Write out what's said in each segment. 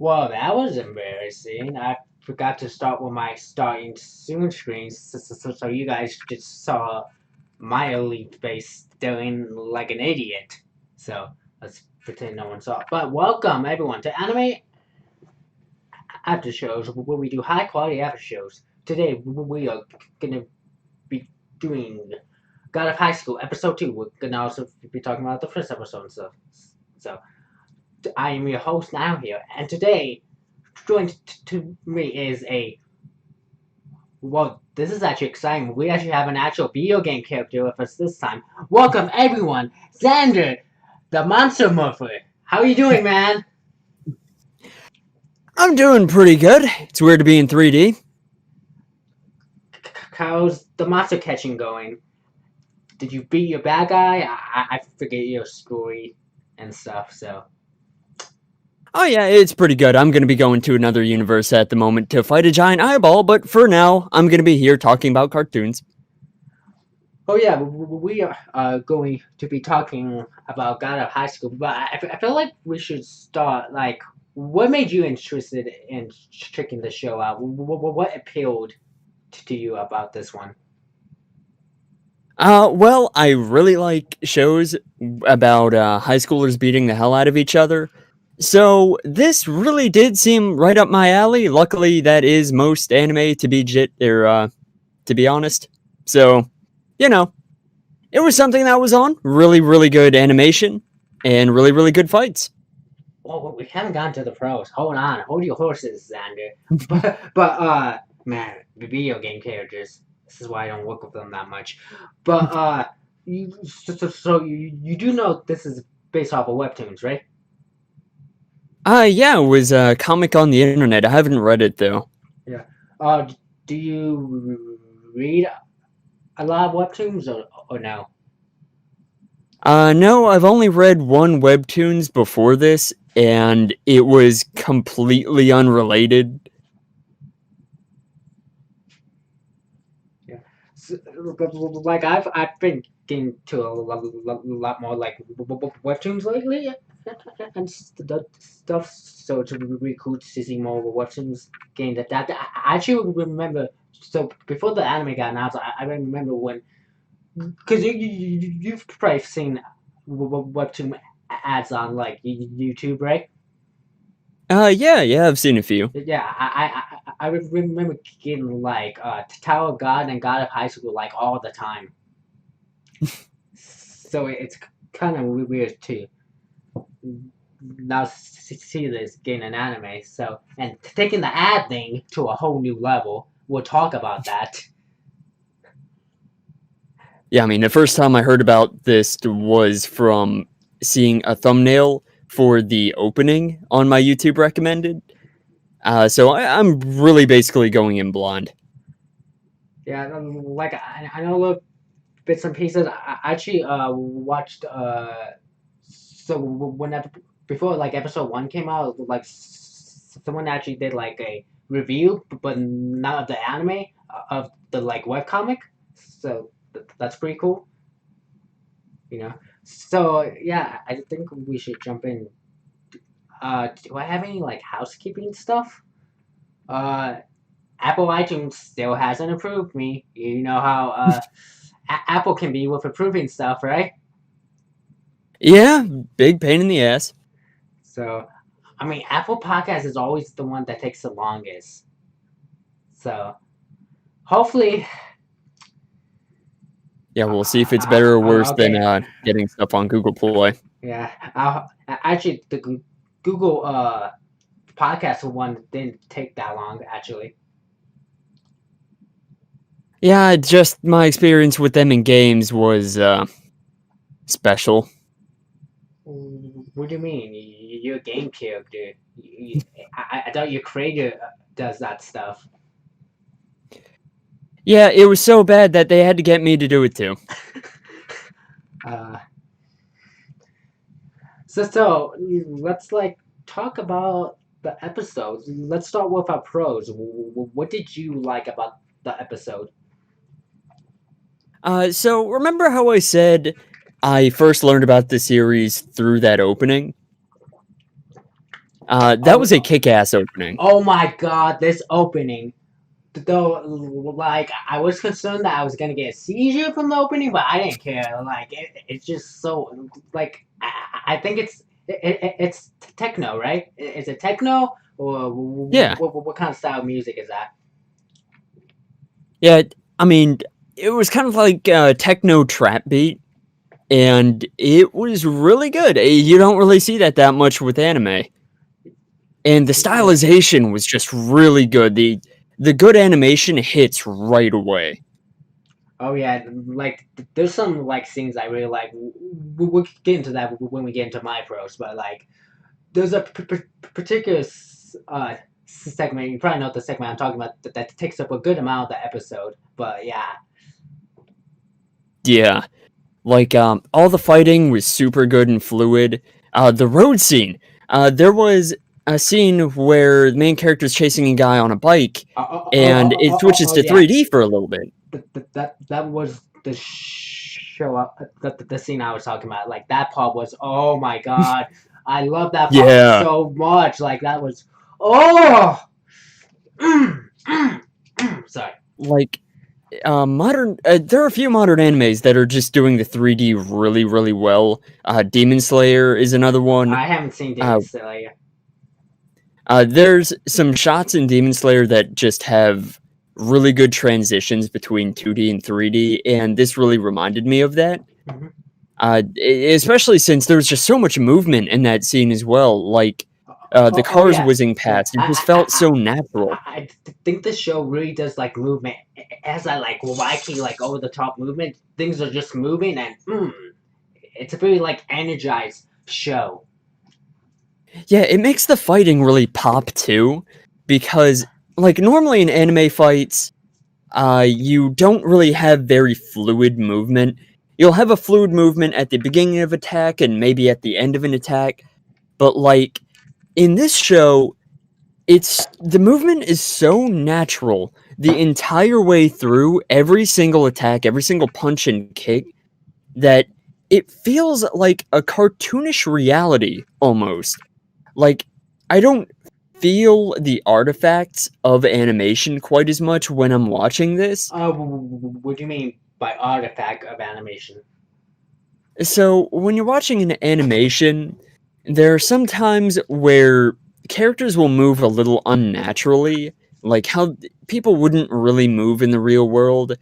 Well, that was embarrassing. I forgot to start with my starting soon screen, so you guys just saw my elite face doing like an idiot. So let's pretend no one saw. But welcome everyone to Anime After Shows, where we do high quality after shows. Today we are gonna be doing God of High School episode 2. We're gonna also be talking about the first episode and stuff. So I am your host now here, and today joined to me is a well. This is actually exciting. We actually have an actual video game character with us this time. Welcome everyone, Xander, the Monster Morpher. How are you doing, man? I'm doing pretty good. It's weird to be in 3D. How's the monster catching going? Did you beat your bad guy? I forget your story and stuff. So Oh yeah, it's pretty good. I'm going to be going to another universe at the moment to fight a giant eyeball, but for now, I'm going to be here talking about cartoons. oh yeah, we are going to be talking about God of High School, but I feel like we should start like what made you interested in checking the show out? What appealed to you about this one? Well, I really like shows about high schoolers beating the hell out of each other. So this really did seem right up my alley. Luckily, that is most anime to be honest. So, you know, it was something that was on. Really, really good animation and really, really good fights. Well, we haven't gotten to the pros. Hold on, hold your horses, Xander. Man, the video game characters. This is why I don't work with them that much. But you do know this is based off of webtoons, right? Yeah, it was a comic on the internet. I haven't read it though. Yeah. Do you read a lot of webtoons or no? No, I've only read one webtoons before this, and it was completely unrelated. Yeah. So, like I've been getting to a lot more like webtoons lately and stuff. So it's really cool to see more webtoons getting that. I actually remember. So before the anime got announced, I remember when because you've probably seen webtoon ads on like YouTube, right? Yeah, I've seen a few. Yeah, I remember getting like Tower of God and God of High School like all the time. So it's kind of weird too. Now see this getting an anime. So and taking the ad thing to a whole new level. We'll talk about that. Yeah, I mean, the first time I heard about this was from seeing a thumbnail for the opening on my YouTube recommended. So I'm really basically going in blind. Yeah, like I know a little bits and pieces. I actually watched so whenever before like episode 1 came out, like someone actually did like a review, but not of the anime, of the like webcomic. So that's pretty cool, you know. So yeah, I think we should jump in. Do I have any like housekeeping stuff? Uh, Apple iTunes still hasn't approved me. You know how Apple can be with approving stuff, right? Yeah, big pain in the ass. So, I mean, Apple Podcast is always the one that takes the longest. So, hopefully, Yeah, we'll see if it's better or worse than okay, getting stuff on Google Play. yeah. Actually, the Google Podcast one didn't take that long. Actually, Yeah, just my experience with them in games was special. what do you mean? You're a game character. I thought your creator does that stuff. Yeah, it was so bad that they had to get me to do it too. uh, so let's like talk about the episodes. Let's start with our pros. What did you like about the episode? So remember how I said I first learned about the series through that opening? That was a kick-ass opening. Oh my god, this opening. Though, like, I was concerned that I was gonna get a seizure from the opening, but I didn't care. Like, it's just so, like, I think it's techno, right? Is it techno or Yeah. what kind of style of music is that? Yeah, I mean, it was kind of like a techno trap beat, and it was really good. You don't really see that much with anime. And the Yeah. stylization was just really good. The good animation hits right away. Oh yeah, like there's some like scenes I really like. We'll get into that when we get into my pros, but like there's a particular segment. You probably know the segment I'm talking about that takes up a good amount of the episode. But yeah, Yeah. Like all the fighting was super good and fluid. The road scene. There was a scene where the main character is chasing a guy on a bike and it switches to yeah, 3D for a little bit. that was the show up the scene I was talking about. Like that part was oh my god, I love that part Yeah. so much. Like that was oh, sorry. Like modern there are a few modern animes that are just doing the 3D really really well. Demon Slayer is another one. I haven't seen Demon Slayer. There's some shots in Demon Slayer that just have really good transitions between 2D and 3D, and this really reminded me of that. Mm-hmm. Especially since there was just so much movement in that scene as well. Like the cars whizzing past, it just felt so natural. I think the show really does like movement as I like wacky like over the top movement. Things are just moving and it's a very like energized show. Yeah, it makes the fighting really pop too, because like normally in anime fights, you don't really have very fluid movement. You'll have a fluid movement at the beginning of attack and maybe at the end of an attack, but like in this show, the movement is so natural the entire way through, every single attack, every single punch and kick, that it feels like a cartoonish reality almost. Like I don't feel the artifacts of animation quite as much when I'm watching this. What do you mean by artifact of animation? So, when you're watching an animation, there are some times where characters will move a little unnaturally, like how people wouldn't really move in the real world,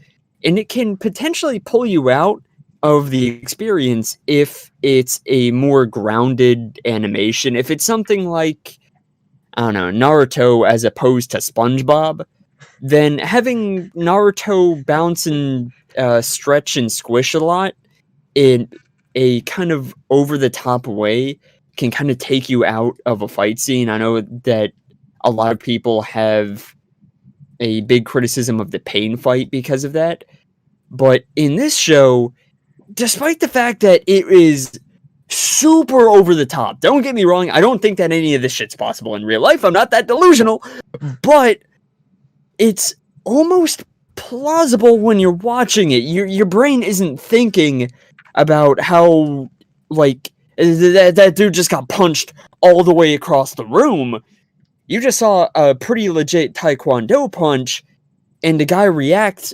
and it can potentially pull you out of the experience if it's a more grounded animation. If it's something like, I don't know, Naruto as opposed to SpongeBob, then having Naruto bounce and stretch and squish a lot in a kind of over the top way can kind of take you out of a fight scene. I know that a lot of people have a big criticism of the pain fight because of that. But in this show, despite the fact that it is super over the top, don't get me wrong, I don't think that any of this shit's possible in real life. I'm not that delusional, but it's almost plausible when you're watching it. Your brain isn't thinking about how, like, that dude just got punched all the way across the room. You just saw a pretty legit Taekwondo punch, and the guy reacts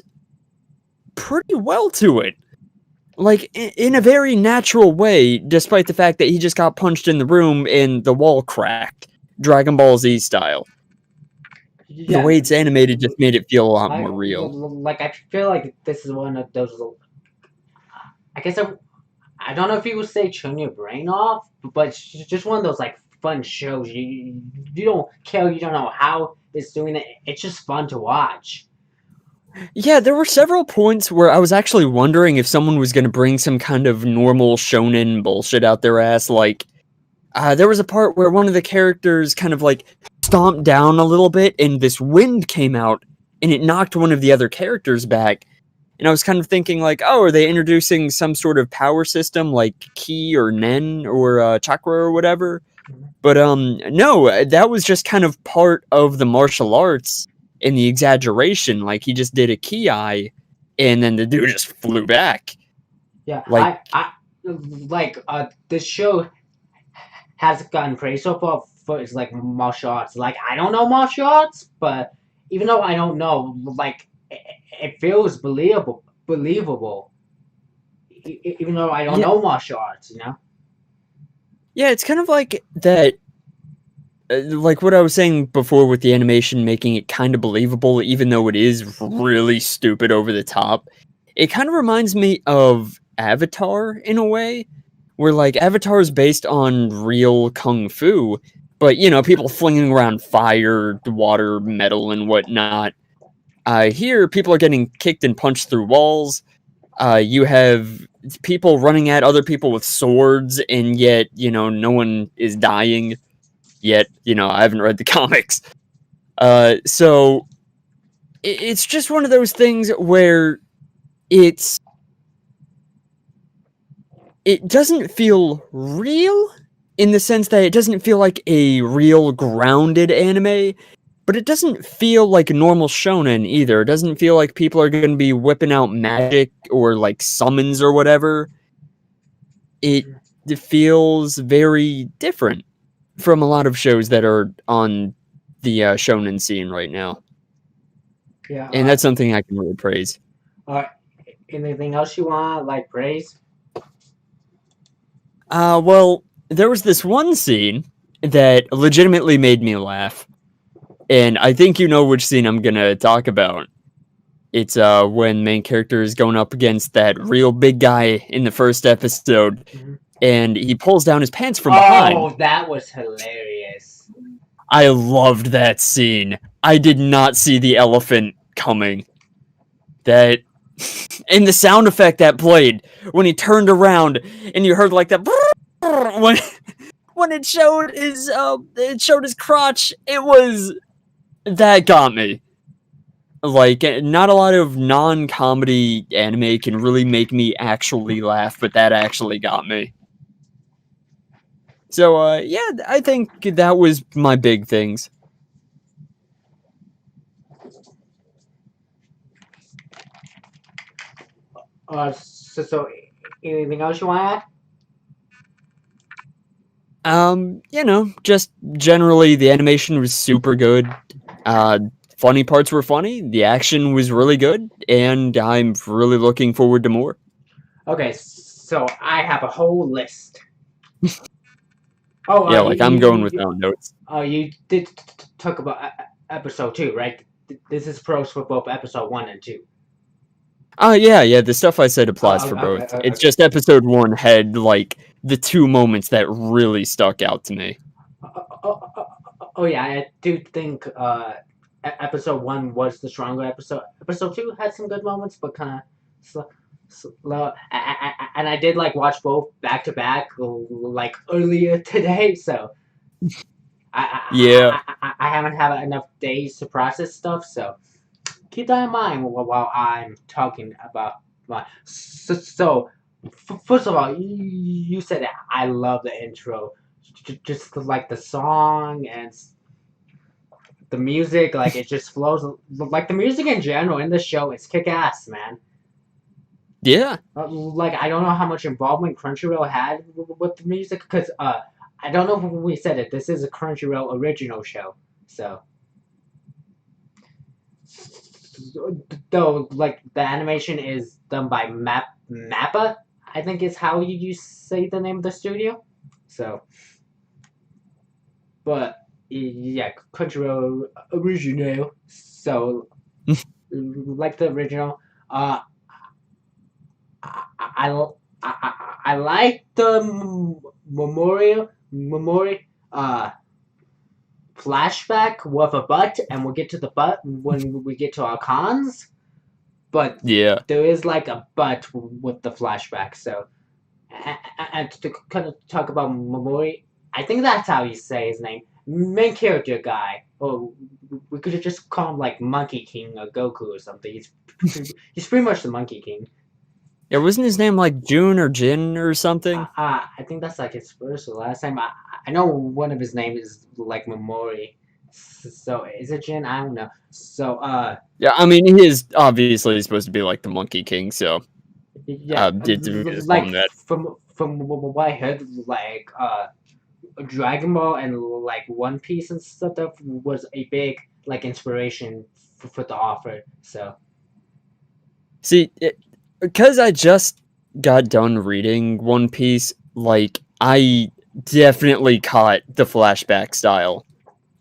pretty well to it. Like, in a very natural way, despite the fact that he just got punched in the room and the wall cracked, Dragon Ball Z style. Yeah, the way it's animated just made it feel a lot more real. Like I feel like this is one of those. I guess I don't know if you would say turn your brain off, but it's just one of those like fun shows. You don't care. You don't know how it's doing it. It's just fun to watch. Yeah, there were several points where I was actually wondering if someone was going to bring some kind of normal shonen bullshit out their ass. Like, there was a part where one of the characters kind of like stomped down a little bit and this wind came out and it knocked one of the other characters back. And I was kind of thinking like, oh, are they introducing some sort of power system like ki or nen or chakra or whatever? But no, that was just kind of part of the martial arts and the exaggeration. Like he just did a ki eye and then the dude just flew back. Yeah, like this show has gotten praise so far foot is like martial arts. Like I don't know martial arts, but even though I don't know, like it feels believable. Even though I don't Yeah, know martial arts, you know. yeah, it's kind of like that. Like what I was saying before with the animation making it kind of believable, even though it is really stupid over the top. It kind of reminds me of Avatar in a way, where like Avatar is based on real kung fu, but you know, people flinging around fire, water, metal, and whatnot. Here, people are getting kicked and punched through walls. You have people running at other people with swords, and yet, you know, no one is dying. Yet, you know, I haven't read the comics. So it's just one of those things where it's it doesn't feel real in the sense that it doesn't feel like a real grounded anime, but it doesn't feel like a normal shonen either. It doesn't feel like people are going to be whipping out magic or like summons or whatever. It feels very different from a lot of shows that are on the shonen scene right now. Yeah. And that's something I can really praise. Uh, Anything else you want like praise? Well, there was this one scene that legitimately made me laugh. And I think you know which scene I'm gonna talk about. It's when main character is going up against that real big guy in the first episode, and he pulls down his pants from behind. Oh, that was hilarious. I loved that scene. I did not see the elephant coming. That and the sound effect that played when he turned around and you heard like that when it showed his crotch, that got me. Like, not a lot of non-comedy anime can really make me actually laugh, but that actually got me. So, yeah, I think that was my big things. So anything else you want to add? You know, just generally the animation was super good. Funny parts were funny, the action was really good, and I'm really looking forward to more. Okay, so I have a whole list. Oh, yeah, like I'm going without notes. Oh, you did talk about episode 2, right? This is pros for both episode 1 and 2. Oh, yeah, the stuff I said applies for both. It's just episode 1 had, like, the 2 moments that really stuck out to me. Oh yeah, I do think episode 1 was the stronger episode. Episode 2 had some good moments, but kind of slow. And I did like watch both back to back, like earlier today. So I haven't had enough days to process stuff. So keep that in mind while I'm talking about my. So first of all, you said that I love the intro, just like the song and the music, like it just flows. Like the music in general in the show, it's kick ass, man. Yeah. Like I don't know how much involvement Crunchyroll had with the music, because I don't know if we said it. This is a Crunchyroll original show, so though like the animation is done by Mappa, I think is how you say the name of the studio. So, but yeah, Crunchyroll original. So, like the original. I, I, I like the memorial flashback with a butt, and we'll get to the butt when we get to our cons. But yeah, there is like a butt with the flashback. So, and to kind of talk about Memori, I think that's how you say his name. Main character guy. Or we could have just called him like Monkey King or Goku or something. He's pretty much the Monkey King. Yeah, wasn't his name like June or Jin or something? I think that's like his first or last name. I know one of his names is like Memori. So is it Jin? I don't know. So yeah, I mean he is obviously supposed to be like the Monkey King, so yeah, did like that. from what I heard, like Dragon Ball and like One Piece and stuff was a big like inspiration for the author. So See, because I just got done reading One Piece, like I definitely caught the flashback style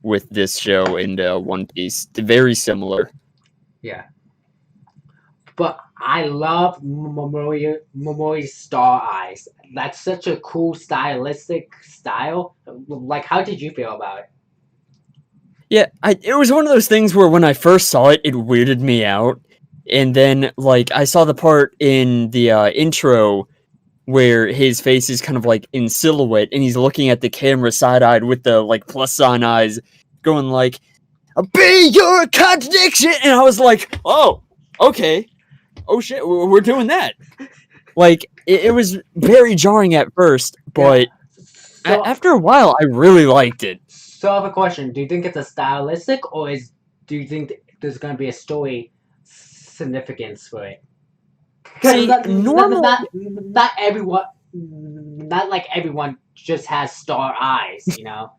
with this show and One Piece. Very similar. yeah, but I love Momori's Star Eyes. That's such a cool stylistic style. Like, how did you feel about it? Yeah, it was one of those things where when I first saw it, it weirded me out, and then like I saw the part in the intro where his face is kind of like in silhouette, and he's looking at the camera side-eyed with the like plus sign eyes, going like, "Be your contradiction," and I was like, "Oh, okay, oh shit, we're doing that." Like it was very jarring at first, Yeah. but So, after a while, I really liked it. so I have a question. Do you think it's a stylistic, or do you think there's gonna be a story significance for it? Because See, normally, not everyone, not like everyone just has star eyes, you know.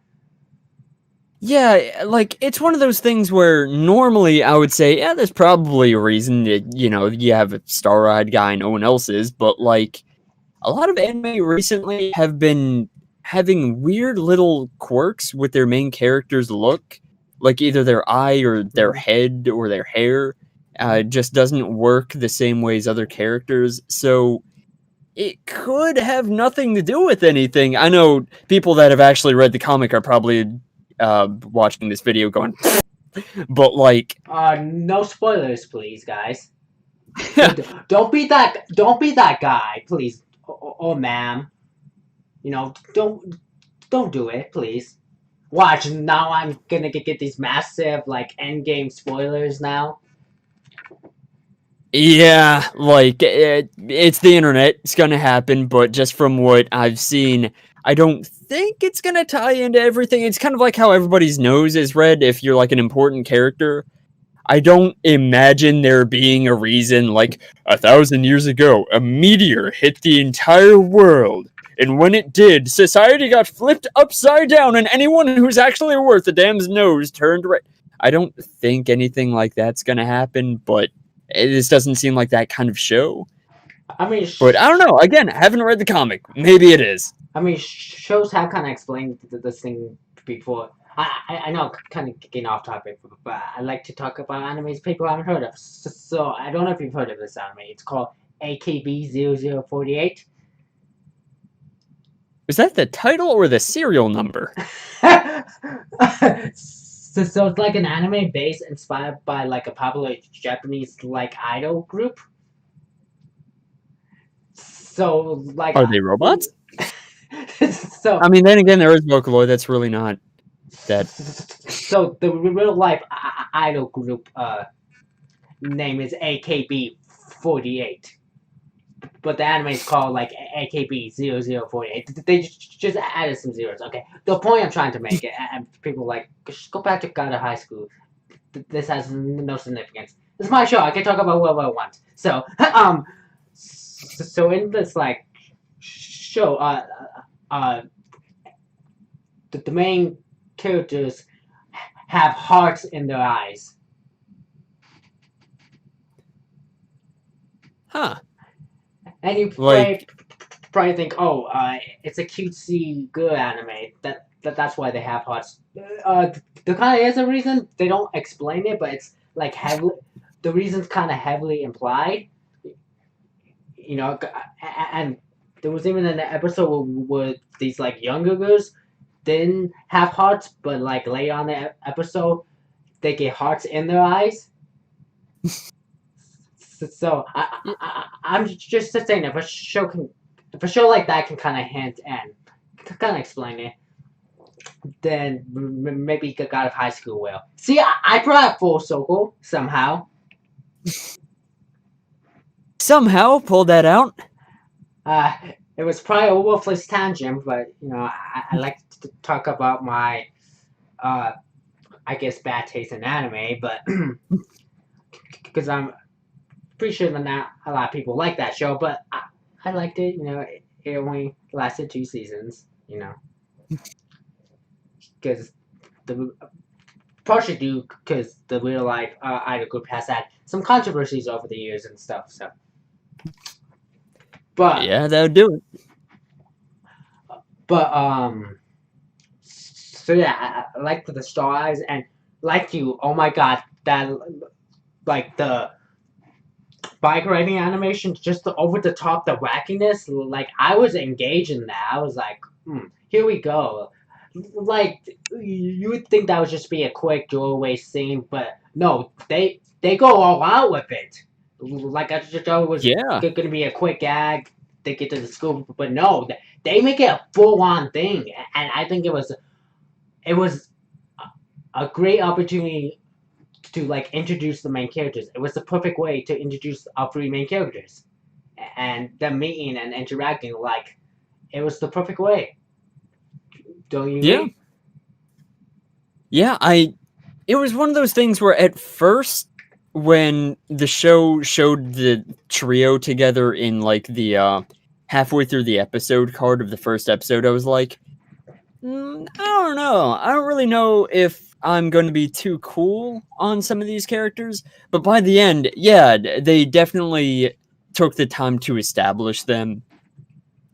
yeah, like it's one of those things where normally I would say, yeah, there's probably a reason that you have a star-eyed guy, no one else is, but like a lot of anime recently have been having weird little quirks with their main characters' look, like either their eye or their head or their hair. Just doesn't work the same way as other characters. So it could have nothing to do with anything. I know people that have actually read the comic are probably watching this video going, but like, No spoilers, please, guys. Don't be that guy, please, or ma'am. You know, don't do it, please. Watch now. I'm gonna get these massive like end game spoilers now. yeah, like it's the internet. It's gonna happen, but just from what I've seen, I don't think it's gonna tie into everything. It's kind of like how everybody's nose is red if you're like an important character. I don't imagine there being a reason like 1,000 years ago, a meteor hit the entire world. And when it did, society got flipped upside down, and anyone who's actually worth a damn's nose turned red. I don't think anything like that's gonna happen, but this doesn't seem like that kind of show. I mean, But I don't know. Again, I haven't read the comic. Maybe it is. shows have kind of explained this thing before. I know, kind of getting off topic, but I like to talk about animes people haven't heard of. So I don't know if you've heard of this anime. It's called AKB 0048. Was that the title or the serial number? So it's like an anime based inspired by like a popular Japanese like idol group. So like Are they robots? so I mean, then again, there is Vocaloid. That's really not that. so the real life idol group name is AKB 48, but the anime is called like AKB 0048. They just added some zeros. Okay, the point I'm trying to make, and people like just go back to God of High School. This has no significance. It's my show. I can talk about whatever I want. So so in this like show, uh, the main characters have hearts in their eyes. Huh. And you probably think, oh, it's a cutesy good anime. That's why they have hearts. There kind of is a reason. They don't explain it, but it's like heavily. The reason's kind of heavily implied. You know, and there was even an episode where these like younger girls didn't have hearts, but like later on the episode, they get hearts in their eyes. So I'm just saying if a show like that can kind of hint and kind of explain it, then maybe God of High School will. See, I brought it full circle somehow. Somehow pulled that out. Uh, it was probably a worthless tangent, but you know, I like to talk about my, I guess, bad taste in anime, but because I'm pretty sure that not a lot of people like that show, but I liked it. You know, it only lasted 2 seasons. You know. because the partially due because the real life idol group has had some controversies over the years and stuff. So, but Yeah, that would do it. but so yeah, I like the Star Eyes and like you. Oh my god, that like the bike riding animation, just the over the top, the wackiness. Like I was engaged in that. I was like, here we go. Like you would think that would just be a quick throwaway scene, but no, they go all out with it. Like I just thought it was Yeah. gonna be a quick gag to get to the school, but no, they make it a full on thing, and I think it was a great opportunity to like introduce the main characters. It was the perfect way to introduce our three main characters and them meeting and interacting. Like it was the perfect way. Don't you Yeah. agree? Yeah, it was one of those things where at first when the show showed the trio together in like the halfway through the episode card of the first episode, I was like, I don't know. I don't really know if I'm going to be too cool on some of these characters. But by the end, yeah, they definitely took the time to establish them.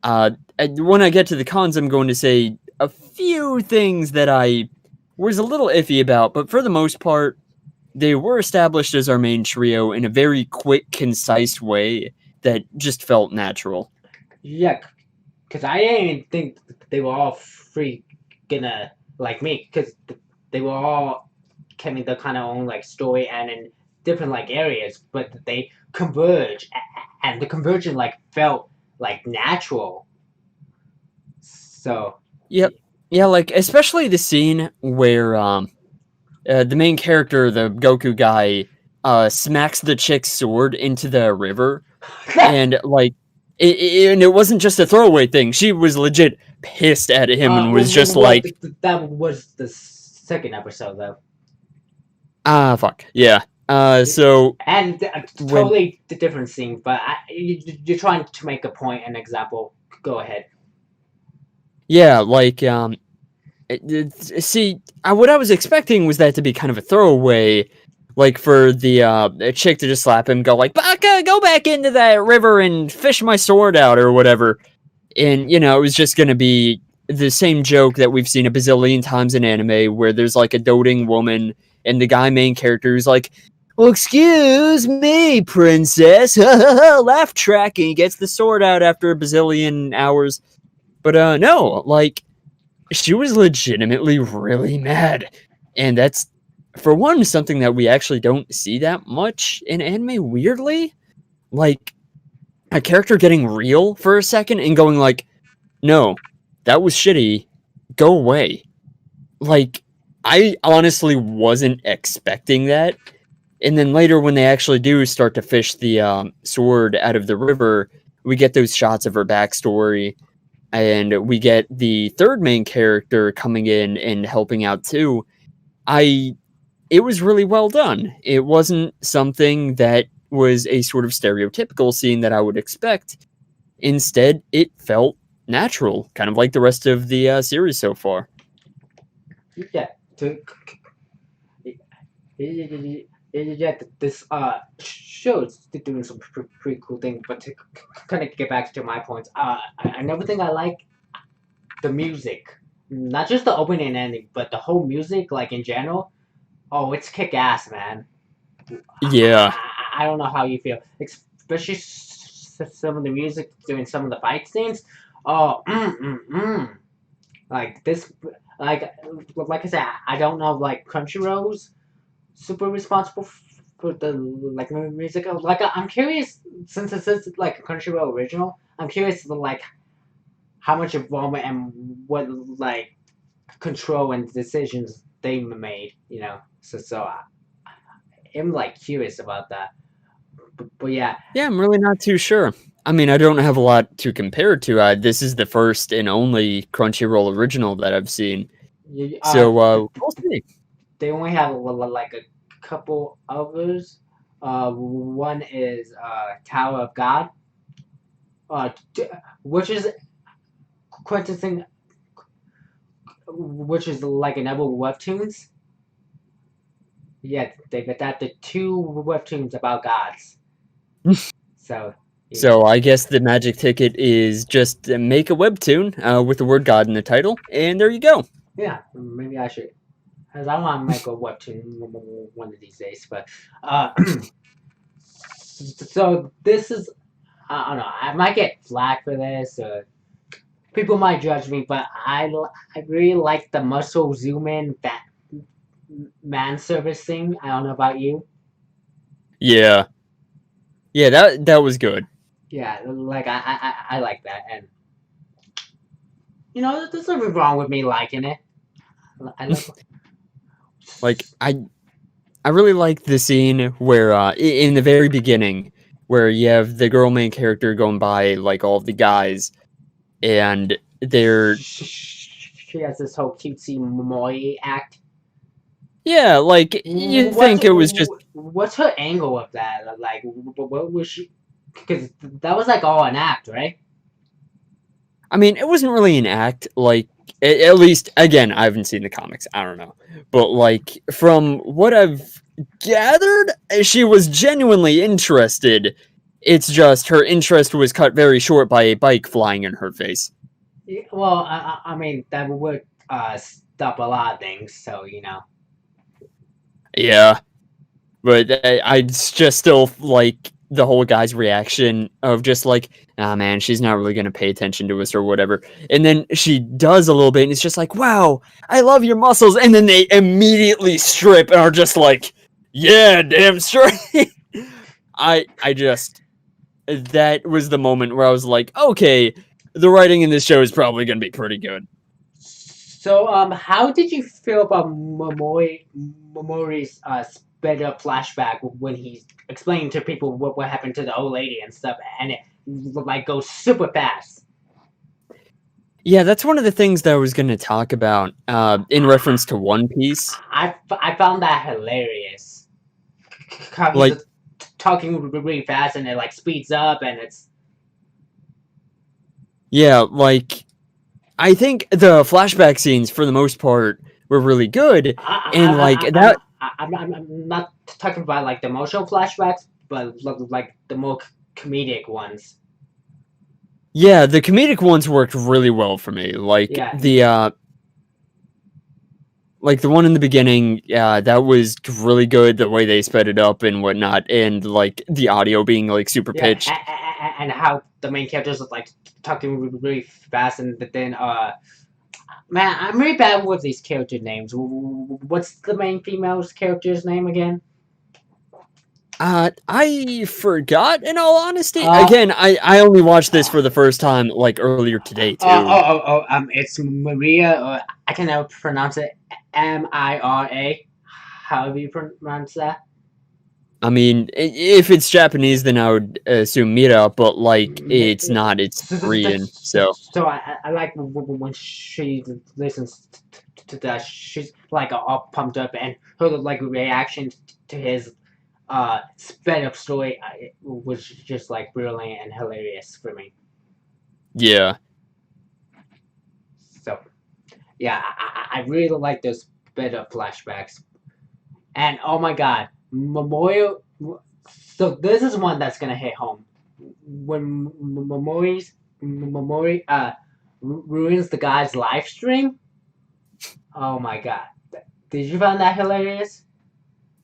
When I get to the cons, I'm going to say a few things that I was a little iffy about, but for the most part, they were established as our main trio in a very quick, concise way that just felt natural. Yeah, because I didn't think they were all free gonna like me because they were all having the kind of own like story and in different like areas, but they converge and the conversion like felt like natural. So Yep. Yeah, like especially the scene where the main character, the Goku guy, smacks the chick's sword into the river, and like, and it wasn't just a throwaway thing. She was legit pissed at him and was just well, like, that was the second episode though, ah, fuck, yeah. So and when, totally different scene. But you're trying to make a point, an example. Go ahead. yeah, like, see, what I was expecting was that to be kind of a throwaway, like for the chick to just slap him, go like, Baka, go back into that river and fish my sword out or whatever. And, you know, it was just going to be the same joke that we've seen a bazillion times in anime where there's like a doting woman and the guy main character who's like, well, excuse me, princess. Laugh track, and he gets the sword out after a bazillion hours. But no, like, she was legitimately really mad. And that's, for one, something that we actually don't see that much in anime, weirdly. Like, a character getting real for a second and going like, no, that was shitty. Go away. Like, I honestly wasn't expecting that. And then later, when they actually do start to fish the sword out of the river, we get those shots of her backstory. And we get the third main character coming in and helping out too. It was really well done. It wasn't something that was a sort of stereotypical scene that I would expect. Instead, it felt natural, kind of like the rest of the series so far. Yeah. To, yeah. This show is doing some pretty cool thing. But to kind of get back to my points, another thing I like the music, not just the opening and ending, but the whole music, like in general. Oh, it's kick ass, man. Yeah, I don't know how you feel, especially some of the music during some of the fight scenes. Oh, like this, like like I said, I don't know like Crunchyroll's super responsible for the like music. Like I'm curious since this is like a Crunchyroll original. I'm curious like how much involvement and what like control and decisions they made. I'm like curious about that. But yeah, yeah, I'm really not too sure. I mean, I don't have a lot to compare it to. This is the first and only Crunchyroll original that I've seen. you, So, we'll see. they only have like a couple others. One is Tower of God, uh, which is quintessential which is like another webtoons. Yeah, they've adapted two webtoons about gods. So yeah, So I guess the magic ticket is just make a webtoon with the word God in the title, and there you go. yeah, maybe I should. Cause I want to make a webtoon one of these days. But uh, so this is I don't know. I might get flack for this. People might judge me, but I really like the muscle zoom in that man service thing. I don't know about you. Yeah, yeah, that was good. Yeah, like I like that, and there's nothing wrong with me liking it. I like. Like I really like the scene where in the very beginning where you have the girl main character going by like all of the guys and they're She has this whole cutesy moi act. yeah, like you What's think it was just what's her angle of that? Like, what was she? Because that was like all an act, right? I mean, it wasn't really an act. Like, at least, again, I haven't seen the comics. I don't know. But, like, from what I've gathered, she was genuinely interested. It's just her interest was cut very short by a bike flying in her face. Yeah, well, I mean that would stop a lot of things. So Yeah. But I just still like the whole guy's reaction of just like, ah, man, she's not really going to pay attention to us or whatever. And then she does a little bit, and it's just like, wow, I love your muscles. And then they immediately strip and are just like, yeah, damn straight. I just, that was the moment where I was like, okay, the writing in this show is probably going to be pretty good. So, how did you feel about Momori's sped up flashback when he's explaining to people what happened to the old lady and stuff, and it like goes super fast? Yeah, that's one of the things that I was going to talk about in reference to One Piece. I found that hilarious. How he's Like, talking really fast and it like speeds up and it's yeah, like I think the flashback scenes for the most part were really good, and like that. I'm not talking about like the emotional flashbacks, but like the more comedic ones. Yeah, the comedic ones worked really well for me. Yeah, Like the one in the beginning, yeah, that was really good. The way they sped it up and whatnot, and like the audio being like super yeah, pitched. and how the main characters are like talking really fast, and then man, I'm really bad with these character names. What's the main female's character's name again? I forgot. In all honesty, Uh, again, I only watched this for the first time like earlier today too. it's Maria. I can never pronounce it. Mira. However you pronounce that. I mean, if it's Japanese, then I would assume Mira, but like it's Mm, not. It's Korean, so. So I like when she listens to that. She's like all pumped up, and her like reaction to his sped up story was just like brilliant and hilarious for me. Yeah. So yeah, I really like those sped up flashbacks. And oh my god, Memorial. So this is one that's gonna hit home. When Memori ruins the guy's live stream. Oh my god, did you find that hilarious?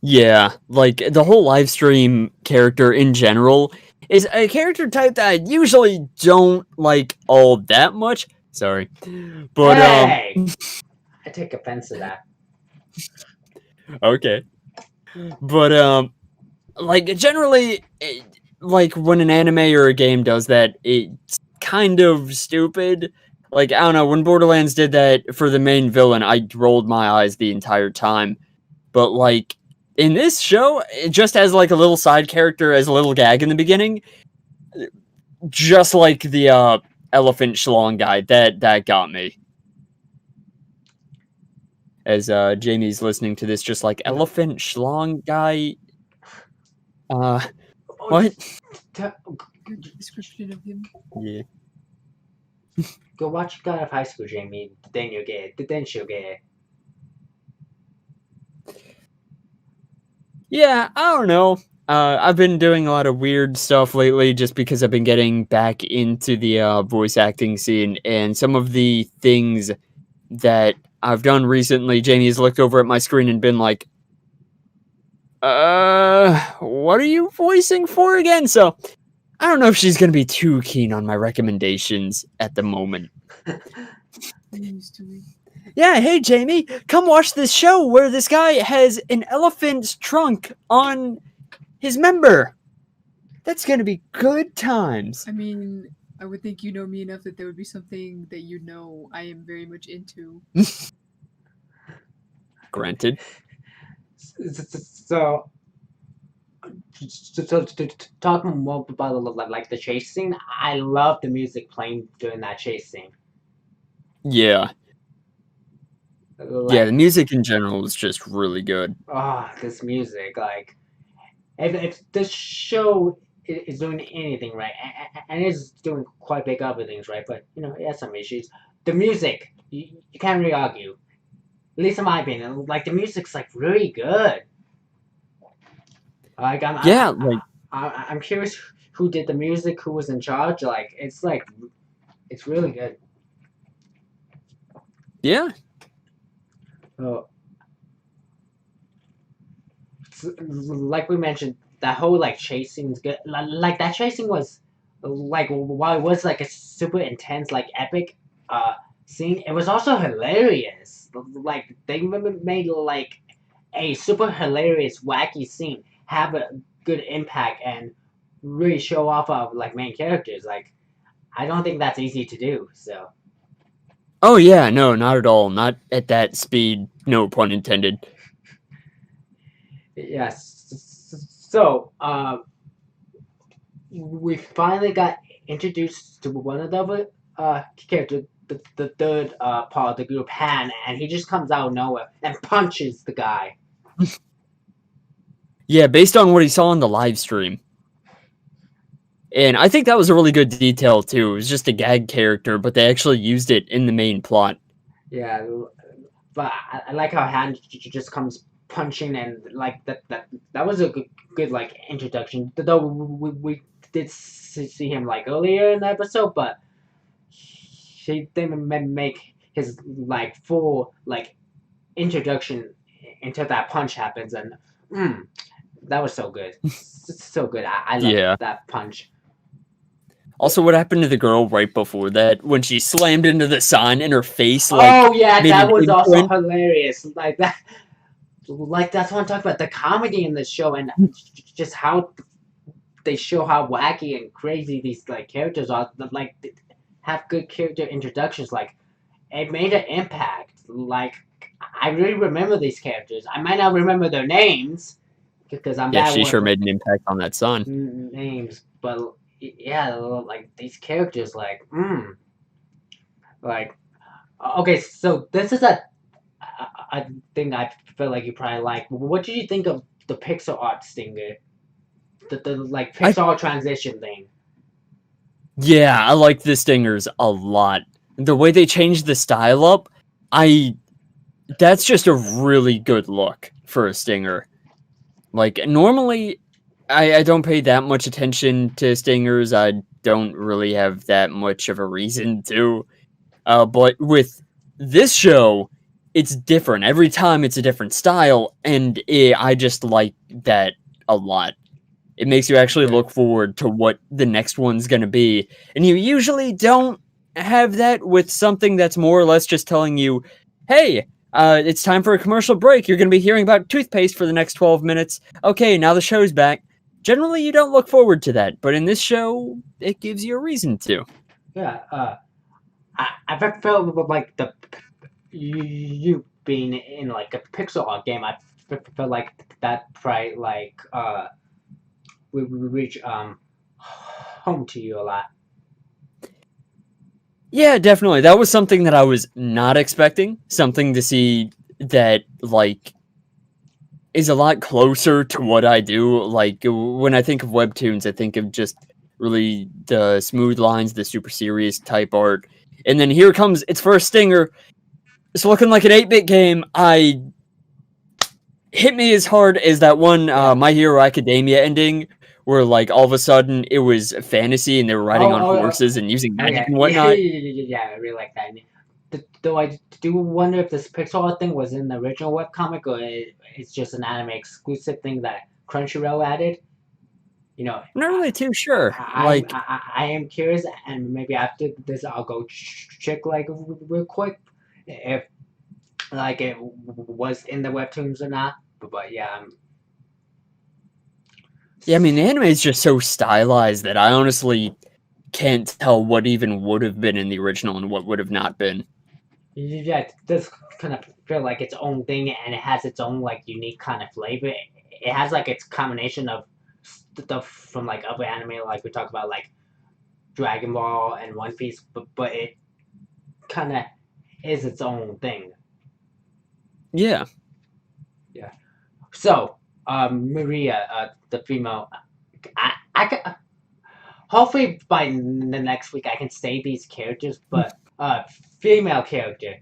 Yeah, like the whole live stream character in general is a character type that I usually don't like all that much. Sorry. But Hey, I take offense to that. okay. But like generally like when an anime or a game does that, it's kind of stupid. Like I don't know, when Borderlands did that for the main villain, I rolled my eyes the entire time. But like in this show, it just as like a little side character as a little gag in the beginning, just like the elephant schlong guy, that got me. As Jamie's listening to this, just like elephant schlong guy. Uh, Oh, what? t- Description of him. Yeah. Go watch God of High School, Jamie. Then you'll get it. Then she'll get it. Yeah, I don't know. I've been doing a lot of weird stuff lately just because I've been getting back into the voice acting scene, and some of the things that I've done recently, Jamie has looked over at my screen and been like, what are you voicing for again? So I don't know if she's going to be too keen on my recommendations at the moment. Yeah, hey Jamie, come watch this show where this guy has an elephant's trunk on his member. That's gonna be good times. I mean, I would think you know me enough that there would be something that you know I am very much into. Granted. So, talking more about like the chase scene, I love the music playing during that chase scene. Yeah. Like, Yeah, the music in general is just really good. oh, this music, like, if this show is doing anything right, and it's doing quite big other things right, but you know it has some issues. The music, you can't really argue. At least in my opinion, like the music's like really good. Like I'm curious who did the music, who was in charge. Like it's really good. Yeah. Oh, like we mentioned, that whole like chasing is good. Like that chasing was like while it was like a super intense, like epic scene, it was also hilarious. Like they made like a super hilarious, wacky scene have a good impact and really show off of like main characters. Like I don't think that's easy to do. So Oh yeah, no, not at all. Not at that speed, no pun intended. yes. So we finally got introduced to one of the other characters, the third part of the group, Han, and he just comes out of nowhere and punches the guy. Yeah, based on what he saw on the live stream. And I think that was a really good detail too. It was just a gag character, but they actually used it in the main plot. Yeah, but I like how Han just comes punching and like that was a good like introduction. Though we did see him like earlier in the episode, but he didn't make his like full like introduction until that punch happens, and that was so good, so good. I love Yeah. that punch. Also, what happened to the girl right before that when she slammed into the sign and her face like Oh yeah, made that an was also imprint? hilarious. Like that, like that's what I'm talking about. The comedy in the show and just how they show how wacky and crazy these like characters are. Like have good character introductions. Like it made an impact. Like I really remember these characters. I might not remember their names because I'm Yeah, bad she with sure made an impact on that son. names, but yeah, like these characters, like okay. So this is a thing I feel like you probably like. What did you think of the pixel art stinger? The like pixel transition thing. Yeah, I like the stingers a lot. The way they changed the style up, that's just a really good look for a stinger. Like normally I don't pay that much attention to stingers. I don't really have that much of a reason to. But with this show, it's different. Every time it's a different style, and I just like that a lot. It makes you actually look forward to what the next one's going to be. And you usually don't have that with something that's more or less just telling you, hey, it's time for a commercial break. You're going to be hearing about toothpaste for the next 12 minutes. Okay, now the show's back. Generally, you don't look forward to that. But in this show, it gives you a reason to. Yeah, I felt like you being in like a pixel art game. I felt like that probably like we reach home to you a lot. Yeah, definitely. That was something that I was not expecting. Something to see that, like, is a lot closer to what I do. Like, when I think of webtoons, I think of just really the smooth lines, the super serious type art. And then here comes its first stinger. It's looking like an 8-bit game. Hit me as hard as that one My Hero Academia ending, where like all of a sudden it was fantasy and they were riding on horses and using magic and whatnot. Yeah, I really like that. Though I do wonder if this pixel art thing was in the original webcomic or it's just an anime exclusive thing that Crunchyroll added. You know, I'm not really too sure. I am curious, and maybe after this I'll go check like real quick if like it was in the webtoons or not. But yeah. Yeah, I mean, the anime is just so stylized that I honestly can't tell what even would have been in the original and what would have not been. Yeah, it does kind of feel like its own thing, and it has its own like unique kind of flavor. It has like its combination of stuff from like other anime, like we talk about like Dragon Ball and One Piece, but it kind of is its own thing. Yeah. Yeah. So, Maria, the female, I can hopefully by the next week I can say these characters, but female character.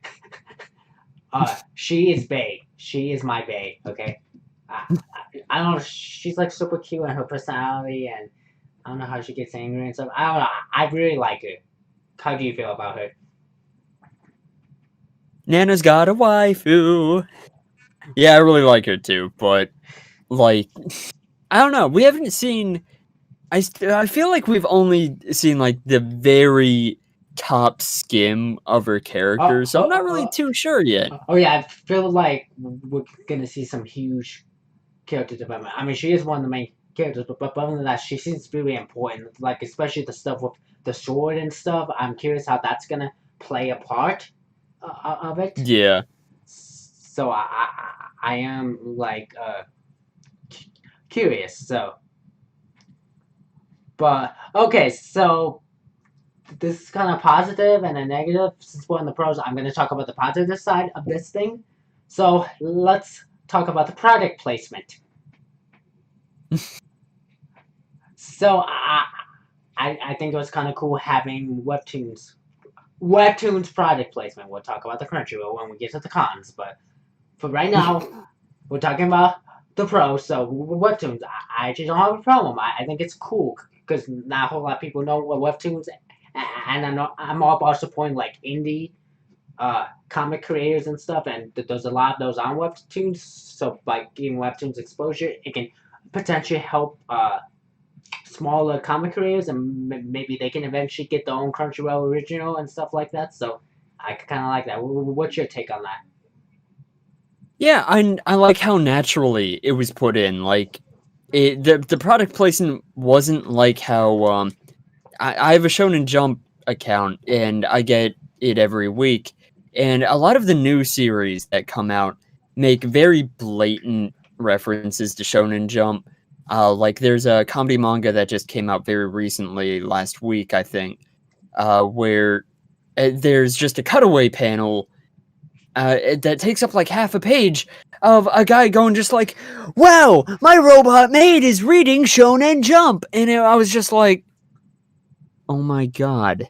She is bae. She is my bae. Okay. I don't know. She's like super cute and her personality, and I don't know how she gets angry and stuff. I don't know. I really like her. How do you feel about her? Nana's got a waifu. Yeah, I really like her too, but like, I don't know. We haven't seen. I feel like we've only seen like the very top skim of her character, so I'm not really too sure yet. Oh yeah, I feel like we're gonna see some huge character development. I mean, she is one of the main characters, but other than that, she seems really important. Like especially the stuff with the sword and stuff. I'm curious how that's gonna play a part of it. Yeah. So I am like curious. So, but okay, so this is kind of positive and a negative. Since we're on the pros, I'm going to talk about the positive side of this thing. So let's talk about the product placement. So I think it was kind of cool having Webtoons product placement. We'll talk about the Crunchyroll when we get to the cons, but for right now, we're talking about the pros. So Webtoons, I actually don't have a problem. I think it's cool because not a whole lot of people know what Webtoons, and I'm all about supporting like indie comic creators and stuff, and there's a lot of those on Webtoons. So by giving Webtoons exposure, it can potentially help smaller comic creators, and maybe they can eventually get their own Crunchyroll original and stuff like that. So I kind of like that. What's your take on that? Yeah, I like how naturally it was put in. Like, the product placement wasn't like how I have a Shonen Jump account and I get it every week, and a lot of the new series that come out make very blatant references to Shonen Jump. Like there's a comedy manga that just came out very recently, last week I think, where there's just a cutaway panel that takes up like half a page of a guy going just like, "Wow, my robot maid is reading Shonen Jump," and I was just like, "Oh my god!"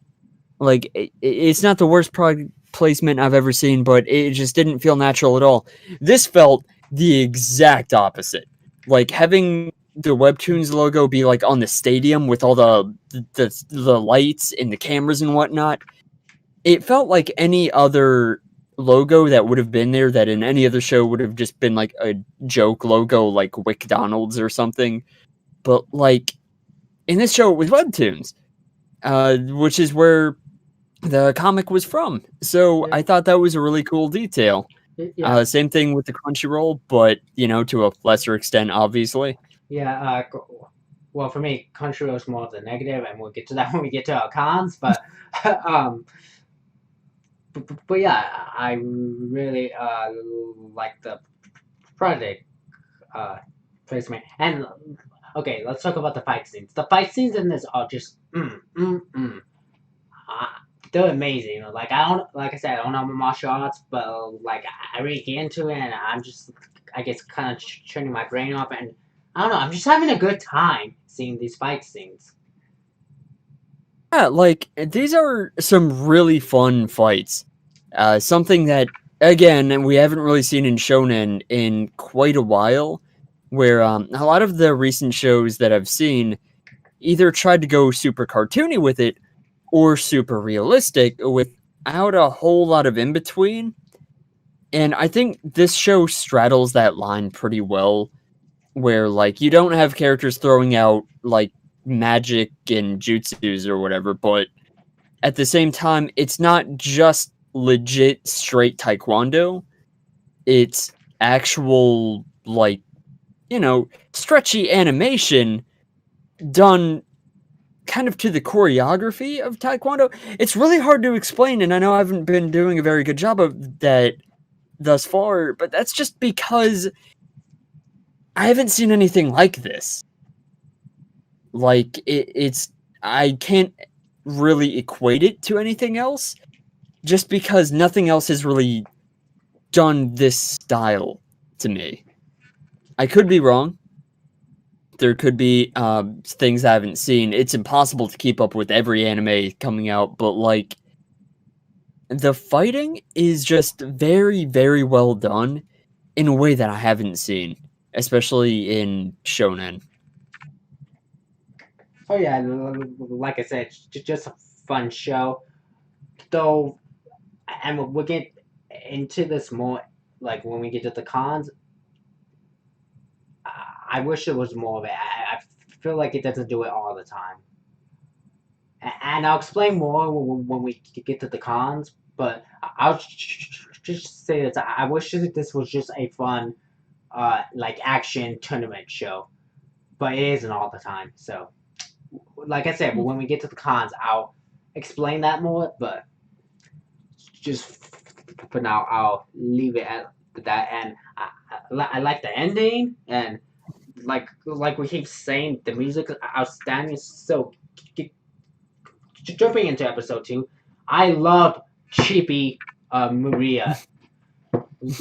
Like it's not the worst product placement I've ever seen, but it just didn't feel natural at all. This felt the exact opposite. Like having the Webtoons logo be like on the stadium with all the lights and the cameras and whatnot. It felt like any other logo that would have been there that in any other show would have just been like a joke logo like McDonald's or something. But like in this show it was Webtoons, which is where the comic was from. So Yeah. I thought that was a really cool detail. Yeah. Same thing with the Crunchyroll, but to a lesser extent, obviously. Yeah. Well, for me, Crunchyroll is more of the negative, and we'll get to that when we get to our cons. But um, but yeah, I really like the product placement. And okay, let's talk about the fight scenes. The fight scenes in this are just uh, they're amazing. Like like I said, I don't know my martial arts, but like I really get into it, and I'm just, I guess, kind of turning my brain off, and I don't know, I'm just having a good time seeing these fight scenes. Yeah, like these are some really fun fights. Something that again we haven't really seen in shonen in quite a while. Where a lot of the recent shows that I've seen either tried to go super cartoony with it or super realistic without a whole lot of in between. And I think this show straddles that line pretty well, where like you don't have characters throwing out like magic and jutsus or whatever, but at the same time, it's not just legit straight taekwondo. It's actual like, stretchy animation done kind of to the choreography of taekwondo. It's really hard to explain, and I know I haven't been doing a very good job of that thus far, but that's just because I haven't seen anything like this. Like it's I can't really equate it to anything else, just because nothing else has really done this style to me. I could be wrong. There could be things I haven't seen. It's impossible to keep up with every anime coming out, but like the fighting is just very, very well done in a way that I haven't seen, especially in shonen. Oh yeah, like I said, just a fun show. Though, and we'll get into this more, like when we get to the cons. I wish it was more of it. I feel like it doesn't do it all the time. And I'll explain more when we get to the cons. But I'll just say this: I wish that this was just a fun, like action tournament show, but it isn't all the time. So, like I said, but when we get to the cons, I'll explain that more. But just for now, I'll leave it at that. And I like the ending, and like we keep saying, the music is outstanding. So jumping into episode 2, I love Chibi Maria.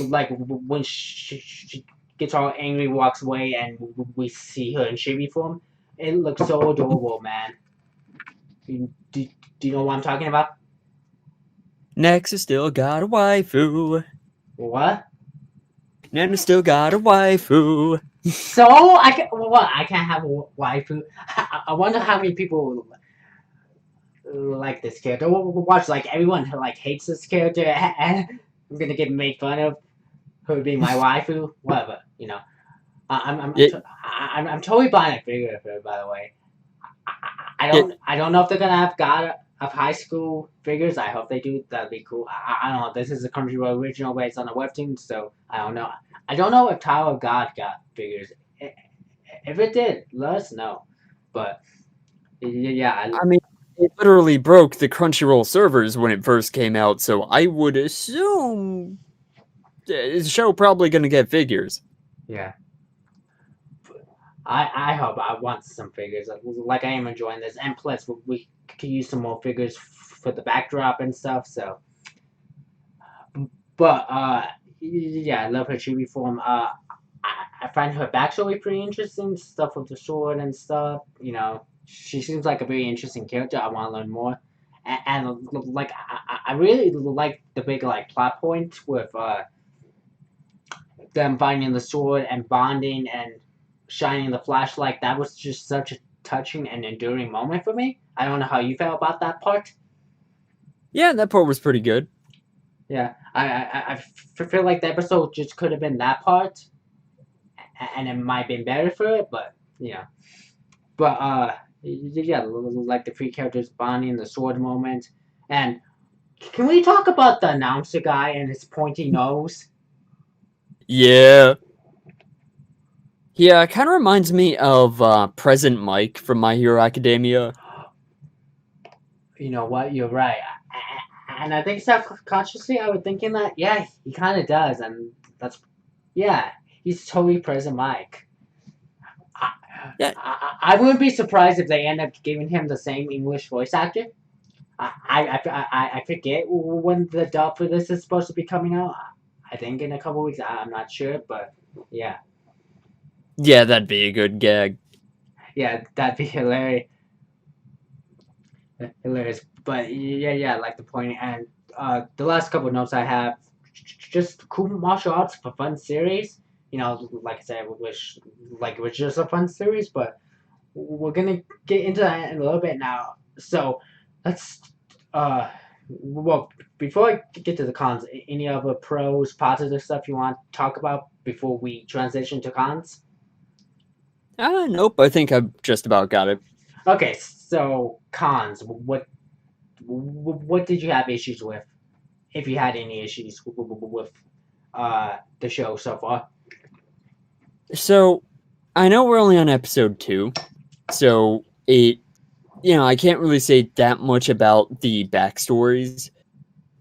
Like when she gets all angry, walks away, and we see her in Chibi form. It looks so adorable, man. Do you know what I'm talking about? Nexus still got a waifu. What? Nana still got a waifu. So I can't have a waifu. I wonder how many people like this character. Watch, like everyone like hates this character, and I'm gonna get made fun of her being my waifu. Whatever, you know. I'm totally buying a figure of her. By the way, I don't know if they're gonna have God of High School figures. I hope they do. That'd be cool. I don't know. This is a Crunchyroll original based on a webtoon, so I don't know. I don't know if Tower of God got figures. If it did, let us know. But yeah, I mean, it literally broke the Crunchyroll servers when it first came out, so I would assume the show probably going to get figures. yeah. I hope I want some figures. Like I am enjoying this, and plus we could use some more figures for the backdrop and stuff. So, but yeah, I love her chibi form. I find her backstory pretty interesting. Stuff with the sword and stuff. You know, she seems like a very interesting character. I want to learn more. And like I really like the big like plot point with them finding the sword and bonding and shining the flashlight. That was just such a touching and enduring moment for me. I don't know how you felt about that part. Yeah, that part was pretty good. Yeah, I feel like the episode just could have been that part, and it might have been better for it, but you know. But yeah, like the three characters bonding, the sword moment, and can we talk about the announcer guy and his pointy nose? Yeah. Yeah, it kind of reminds me of Present Mike from My Hero Academia. You know what? You're right. And I think subconsciously I was thinking that, yeah, he kind of does. And that's, yeah, he's totally Present Mike. Yeah. I wouldn't be surprised if they end up giving him the same English voice actor. I forget when the dub for this is supposed to be coming out. I think in a couple weeks. I'm not sure, but yeah. Yeah, that'd be a good gag. Yeah, that'd be hilarious. hilarious. But yeah, like the point. And the last couple of notes I have, just cool martial arts for fun series. Like I said, which like it was just a fun series, but we're gonna get into that in a little bit now. So let's well before I get to the cons, any other pros, positive stuff you want to talk about before we transition to cons? Nope. I think I've just about got it. Okay, so cons. What did you have issues with? If you had any issues with the show so far. So, I know we're only on episode 2, so I can't really say that much about the backstories.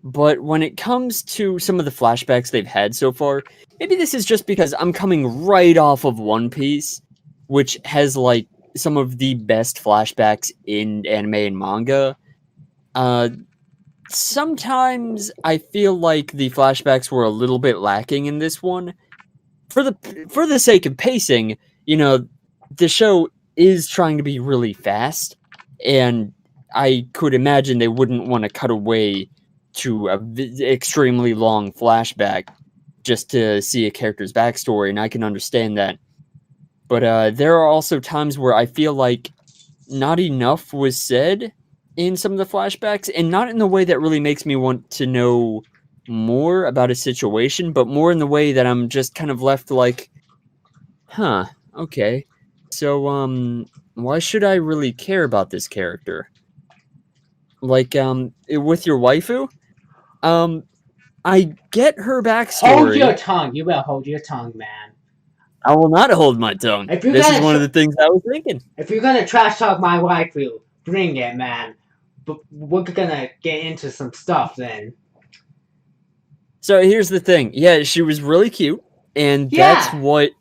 But when it comes to some of the flashbacks they've had so far, maybe this is just because I'm coming right off of One Piece, which has like some of the best flashbacks in anime and manga. Sometimes I feel like the flashbacks were a little bit lacking in this one. For the sake of pacing, the show is trying to be really fast, and I could imagine they wouldn't want to cut away to a extremely long flashback just to see a character's backstory, and I can understand that. But there are also times where I feel like not enough was said in some of the flashbacks, and not in the way that really makes me want to know more about a situation, but more in the way that I'm just kind of left like, huh, okay. So, why should I really care about this character? Like, with your waifu, I get her Hold your backstory. tongue. You better hold your tongue, man. I will not hold my tongue. If you're This is gonna one of the things I was thinking. if you're gonna trash talk my waifu, bring it, man. But we're gonna get into some stuff then. So here's the thing. Yeah, she was really cute, and Yeah. that's what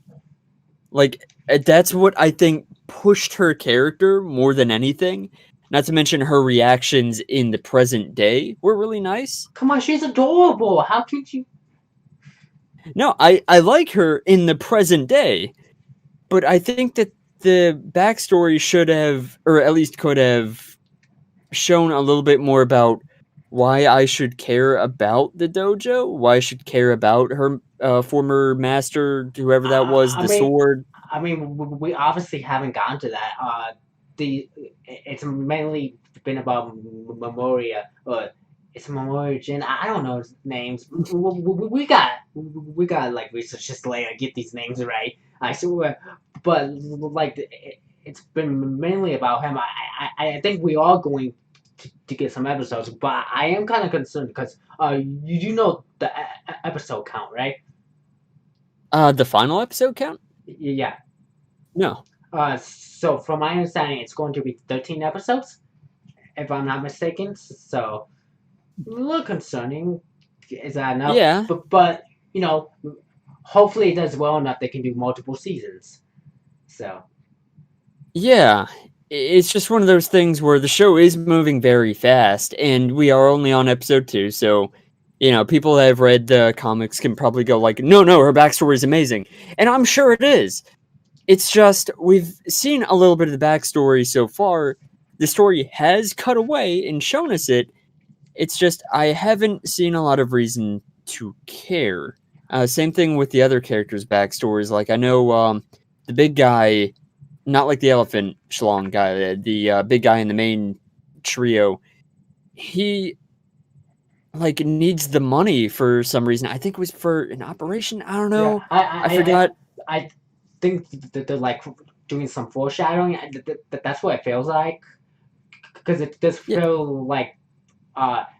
I think pushed her character more than anything. Not to mention her reactions in the present day were really nice. Come on, she's adorable. How could you? No, I like her in the present day, but I think that the backstory should have, or at least could have, shown a little bit more about why I should care about the dojo, why I should care about her former master, whoever that was, I the mean, sword. we obviously haven't gotten to that. It's mainly been about Memoria. It's Memoria Jin. I don't know his names. We got like research just later get these names right. I swear, but like it's been mainly about him. I think we are going to get some episodes, but I am kind of concerned because you do know the episode count, right? The final episode count? Yeah. No. So from my understanding, it's going to be 13 episodes, if I'm not mistaken. So a little concerning. Is that enough? Yeah. But hopefully it does well enough they can do multiple seasons. So Yeah. It's just one of those things where the show is moving very fast, and we are only on episode 2, so people that have read the comics can probably go like, no, her backstory is amazing. And I'm sure it is. It's just, we've seen a little bit of the backstory so far. The story has cut away and shown us it. It's just, I haven't seen a lot of reason to care. Same thing with the other characters' backstories. Like, I know the big guy, not like the elephant schlong guy, the big guy in the main trio, he needs the money for some reason. I think it was for an operation. I don't know. yeah, I forgot. I think that they're like doing some foreshadowing. That's what it feels like because it does feel like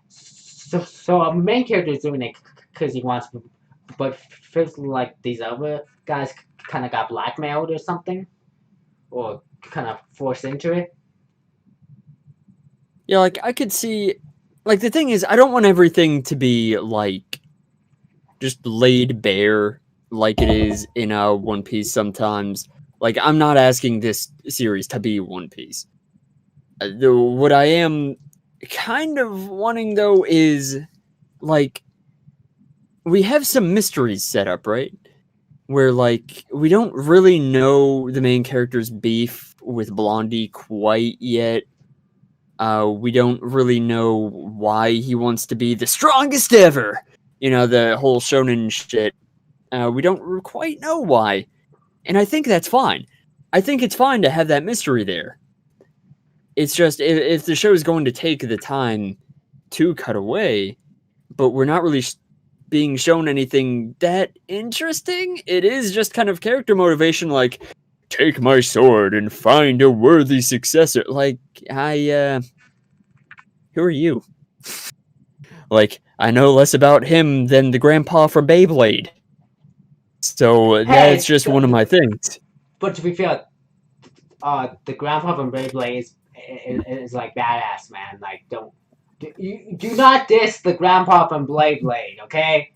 so a main character is doing it because he wants, but feels like these other guys kind of got blackmailed or something, or kind of forced into it. Yeah, I could see. The thing is, I don't want everything to be just laid bare like it is in One Piece sometimes. I'm not asking this series to be One Piece. What I am kind of wanting, though, is, we have some mysteries set up, right? Where, we don't really know the main character's beef with Blondie quite yet. We don't really know why he wants to be the strongest ever. The whole shonen shit. We don't quite know why. And I think that's fine. I think it's fine to have that mystery there. It's just, if the show is going to take the time to cut away, but we're not really being shown anything that interesting, it is just kind of character motivation, like, take my sword and find a worthy successor. Like, who are you? Like, I know less about him than the grandpa from Beyblade. So that's just one of my things. But to be fair, the grandpa from Beyblade is like badass, man. Like, do not diss the grandpa from Beyblade, okay?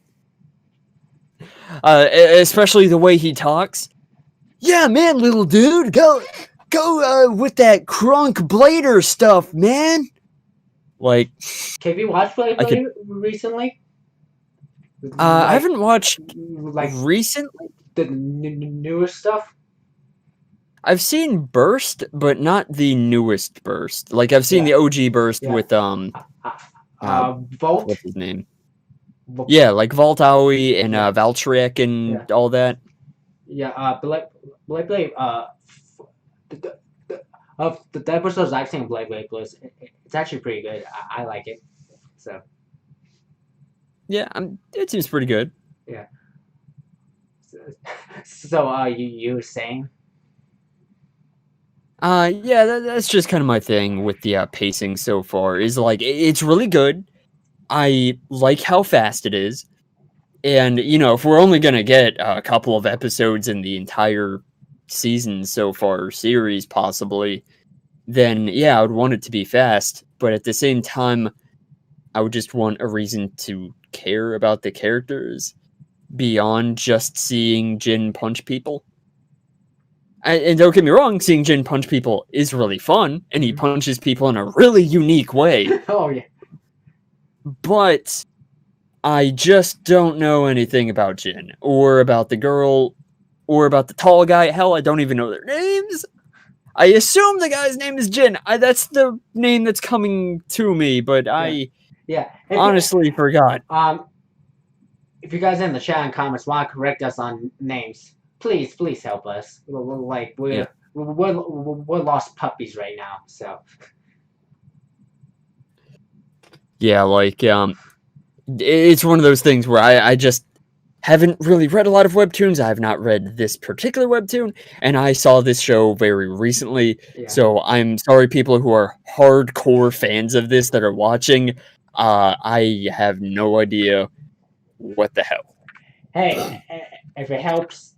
Especially the way he talks. Yeah, man, little dude, go with that crunk blader stuff, man. Like, have you watched Beyblade recently? I haven't watched recently. The newest stuff. I've seen Burst, but not the newest Burst. Like, I've seen the OG Burst with Volt. What's his name? Yeah, like Vault Aoi and Valtryek and all that. Yeah, Beyblade. The episodes I've seen of Beyblade was it's actually pretty good. I like it. So. Yeah, it seems pretty good. Yeah. So, you were saying? Yeah, that's just kind of my thing with the pacing so far. Is like it's really good. I like how fast it is, and if we're only gonna get a couple of episodes in the entire season so far, or series possibly, then yeah, I would want it to be fast. But at the same time, I would just want a reason to care about the characters beyond just seeing Jin punch people. And don't get me wrong, seeing Jin punch people is really fun, and he punches people in a really unique way. Oh, yeah. But I just don't know anything about Jin, or about the girl, or about the tall guy. Hell, I don't even know their names. I assume the guy's name is Jin. That's the name that's coming to me, but I honestly forgot. If you guys in the chat and comments want to correct us on names, please help us. Like we're lost puppies right now. So yeah, like it's one of those things where I just haven't really read a lot of webtoons. I have not read this particular webtoon, and I saw this show very recently. Yeah. So I'm sorry, people who are hardcore fans of this that are watching. I have no idea what the hell. Hey, if it helps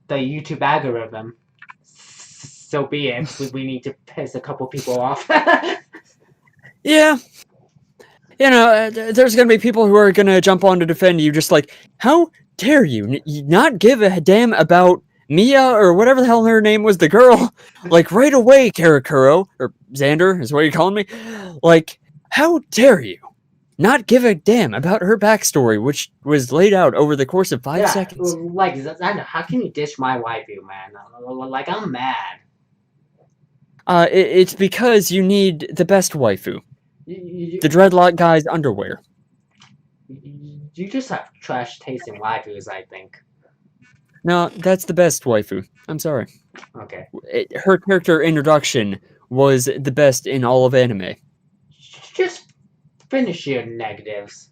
the YouTube algorithm, so be it. We need to piss a couple people off. Yeah. There's going to be people who are going to jump on to defend you, just like, how dare you not give a damn about Mia, or whatever the hell her name was, the girl, like, right away, Karakuro, or Xander, is what you're calling me? Like, how dare you not give a damn about her backstory, which was laid out over the course of 5 seconds? Like, Xander, how can you dish my waifu, man? Like, I'm mad. It's because you need the best waifu. The dreadlock guy's underwear. You just have trash tasting waifus, I think. No, that's the best waifu. I'm sorry. Okay. Her character introduction was the best in all of anime. Just finish your negatives.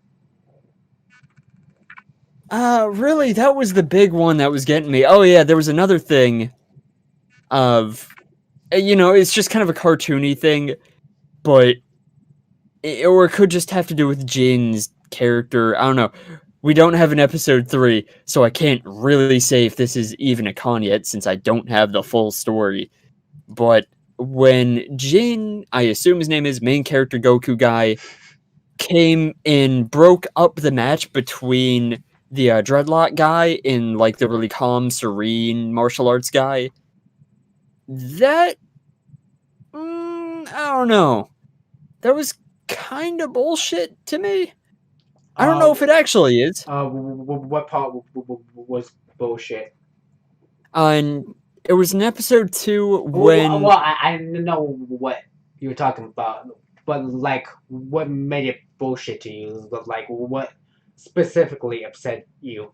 Really? That was the big one that was getting me. Oh yeah, there was another thing of, it's just kind of a cartoony thing, but or it could just have to do with Jin's character. I don't know. We don't have an episode 3, so I can't really say if this is even a con yet, since I don't have the full story. But when Jin, I assume his name is, main character Goku guy, came and broke up the match between the dreadlock guy and like the really calm, serene martial arts guy, that, I don't know. That was kind of bullshit to me. I don't know if it actually is. What part was bullshit? And it was in episode 2 when... Well, I know what you were talking about. but like, what made it bullshit to you? Like, what specifically upset you?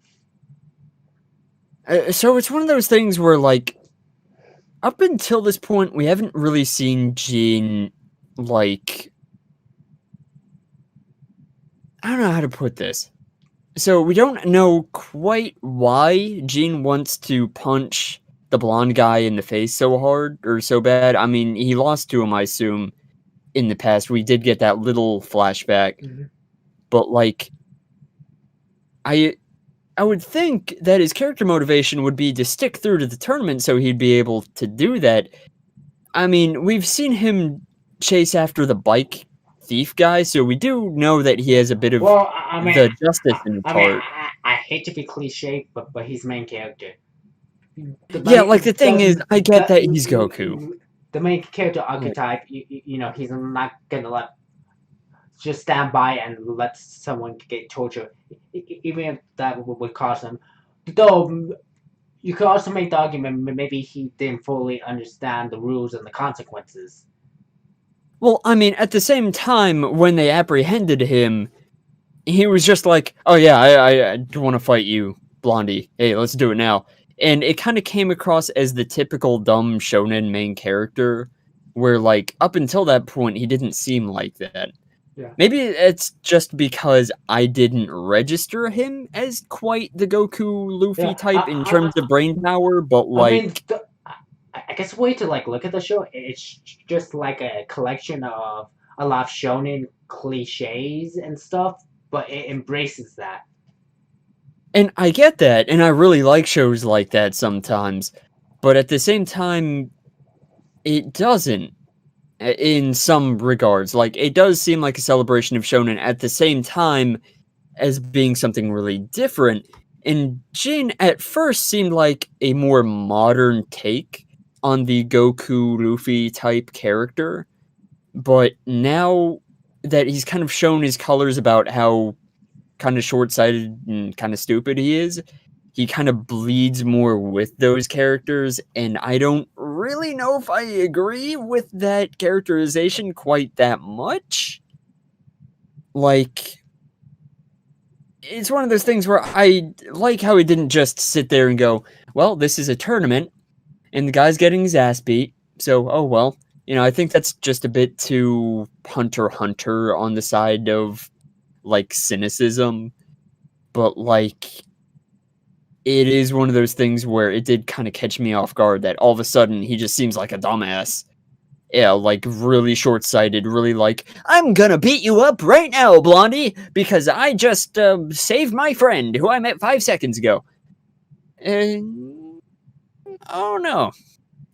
So it's one of those things where, like, up until this point, we haven't really seen Jean, like, I don't know how to put this. So we don't know quite why Jean wants to punch the blonde guy in the face so hard or so bad. I mean, he lost to him, I assume, in the past. We did get that little flashback, Mhm. but like, I I would think that his character motivation would be to stick through to the tournament so he'd be able to do that. I mean, we've seen him chase after the bike thief guy, so we do know that he has a bit of Well, the justice in his heart. I hate to be cliche, but he's main character. The Yeah, like, main the thing is, I get that he's Goku. the main character Right. archetype. He's not gonna just stand by and let someone get tortured, even if that would cause him. Though you could also make the argument maybe he didn't fully understand the rules and the consequences. Well, I mean, at the same time, when they apprehended him, he was just like, "Oh yeah, I want to fight you, Blondie. Hey, let's do it now." And it kind of came across as the typical dumb shonen main character, where, like, up until that point, he didn't seem like that. Yeah. Maybe it's just because I didn't register him as quite the Goku Luffy Yeah, type in terms of brain power, but I mean, like, I guess way to like look at the show. It's just like a collection of a lot of shonen cliches and stuff, but it embraces that. and I get that, and I really like shows like that sometimes, but at the same time, it doesn't. In some regards, like, it does seem like a celebration of shonen at the same time as being something really different. And Jin at first seemed like a more modern take on the Goku Luffy type character, but now that he's kind of shown his colors about how kind of short-sighted and kind of stupid he is, he kind of bleeds more with those characters, and I don't really know if I agree with that characterization quite that much. Like, it's one of those things where I like how he didn't just sit there and go, well, this is a tournament, and the guy's getting his ass beat, so, oh well. I think that's just a bit too Hunter x Hunter on the side of, like, cynicism, but, like, it is one of those things where it did kind of catch me off guard that all of a sudden he just seems like a dumbass. Yeah, like, really short-sighted, really like, I'm gonna beat you up right now, Blondie, because I just saved my friend who I met 5 seconds ago. And I don't know.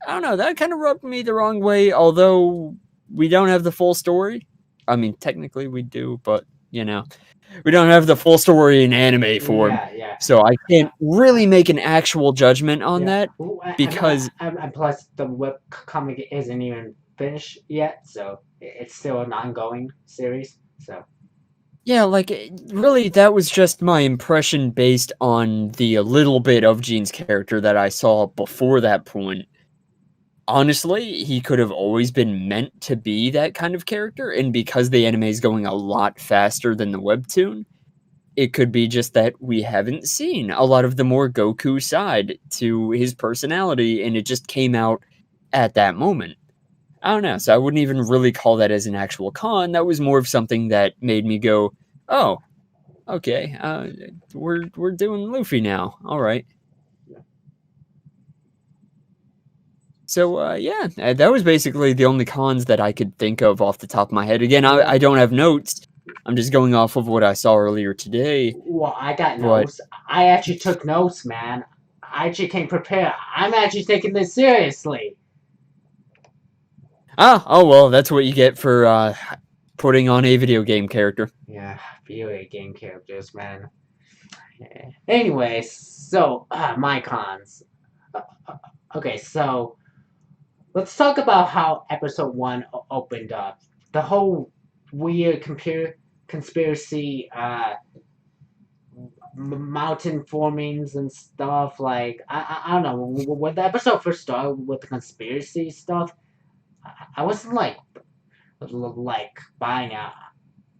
That kind of rubbed me the wrong way, although we don't have the full story. I mean, technically we do, but, we don't have the full story in anime form. Yeah. So I can't really make an actual judgment on Yeah. that, because And plus the web comic isn't even finished yet, so it's still an ongoing series. So yeah, like, really, that was just my impression based on the little bit of Gene's character that I saw before that point. Honestly, he could have always been meant to be that kind of character, and because the anime is going a lot faster than the webtoon, it could be just that we haven't seen a lot of the more Goku side to his personality, and it just came out at that moment. I don't know, so I wouldn't even really call that as an actual con. That was more of something that made me go, "Oh, okay, we're doing Luffy now. All right." So yeah, that was basically the only cons that I could think of off the top of my head. Again, I don't have notes. I'm just going off of what I saw earlier today. well, I got But notes. I actually took notes, man. I actually came prepared. I'm actually taking this seriously. oh well, that's what you get for putting on a video game character. Yeah, video game characters, man. Yeah. Anyway, so my cons. Uh, okay, so let's talk about how episode one opened up. The whole weird conspiracy, mountain formings and stuff. Like I don't know. When the episode first started with the conspiracy stuff, I wasn't like like buying it.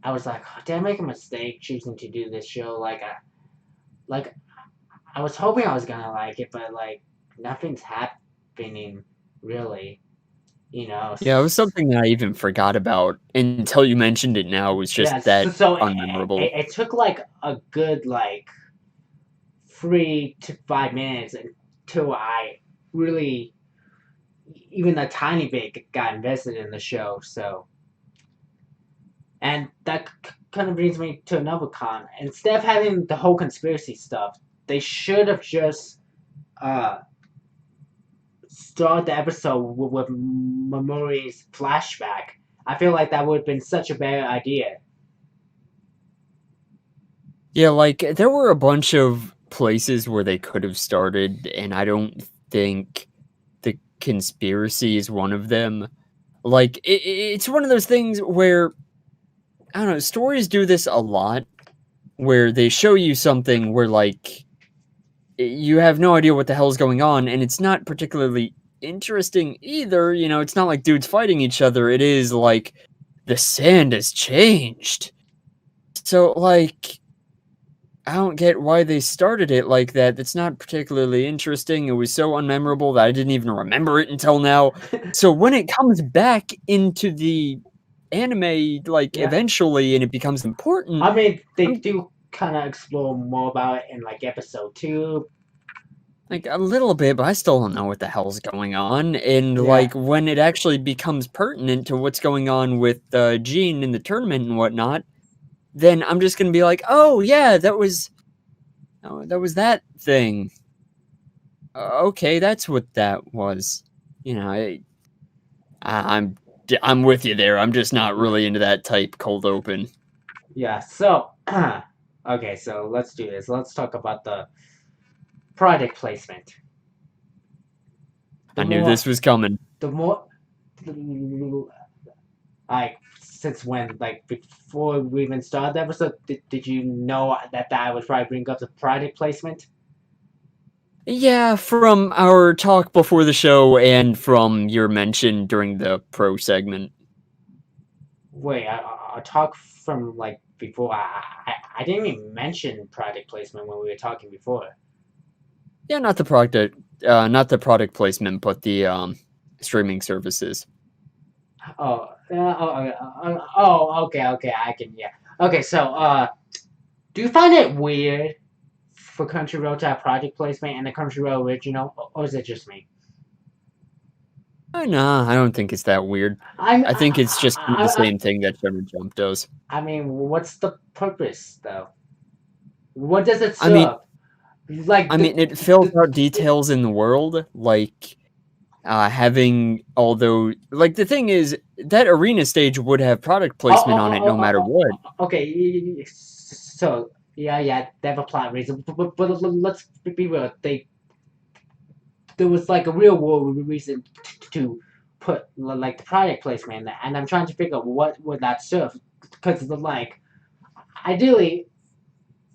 I was like, did I make a mistake choosing to do this show? Like I was hoping I was gonna like it, but like nothing's happening really. You know. Yeah, it was something that I even forgot about until you mentioned it now. It was Yeah. just So, that so unmemorable. it took like a good like 3 to 5 minutes until I really even a tiny bit got invested in the show. So and that kind of brings me to another con. Instead of having the whole conspiracy stuff, they should have just uh start the episode with Memori's flashback. I feel like that would have been such a better idea. Yeah, like there were a bunch of places where they could have started, and I don't think the conspiracy is one of them. Like it's one of those things where I don't know, stories do this a lot where they show you something where like you have no idea what the hell's going on, and it's not particularly interesting either. You know, it's not like dudes fighting each other. It is like the sand has changed. So like I don't get why they started it like that. That's not particularly interesting. It was so unmemorable that I didn't even remember it until now. So when it comes back into the anime, like Yeah. eventually, and it becomes important, I mean, they I'm do kind of explore more about it in like episode 2. like a little bit, but I still don't know what the hell's going on. And Yeah. like when it actually becomes pertinent to what's going on with Gene in the tournament and whatnot, then I'm just gonna be like, oh yeah, that was that thing. Okay, that's what that was. You know, I'm I'm with you there. I'm just not really into that type cold open. Yeah. So, okay. So let's do this. Let's talk about the product placement. The I knew more, this was coming. the more, like since when? Like before we even started the episode, did you know that I was probably bring up the product placement? Yeah, from our talk before the show and from your mention during the pro segment. Wait, I talk from like before. I didn't even mention product placement when we were talking before. Yeah, not the product placement, but the streaming services. Okay, okay, I can, yeah. Okay, so, do you find it weird for Crunchyroll to have project placement and the Crunchyroll original, or is it just me? Nah, I don't think it's that weird. I'm, I think it's just kind of the I, same thing that Shonen Jump does. I mean, what's the purpose though? What does it I mean, serve? Like it fills out details in the world, like having although like the thing is that arena stage would have product placement on it no matter what. okay, so yeah, they have a plot reason, but let's be real. There was like a real world reason to put like the product placement in there, and I'm trying to figure out what would that serve, because like ideally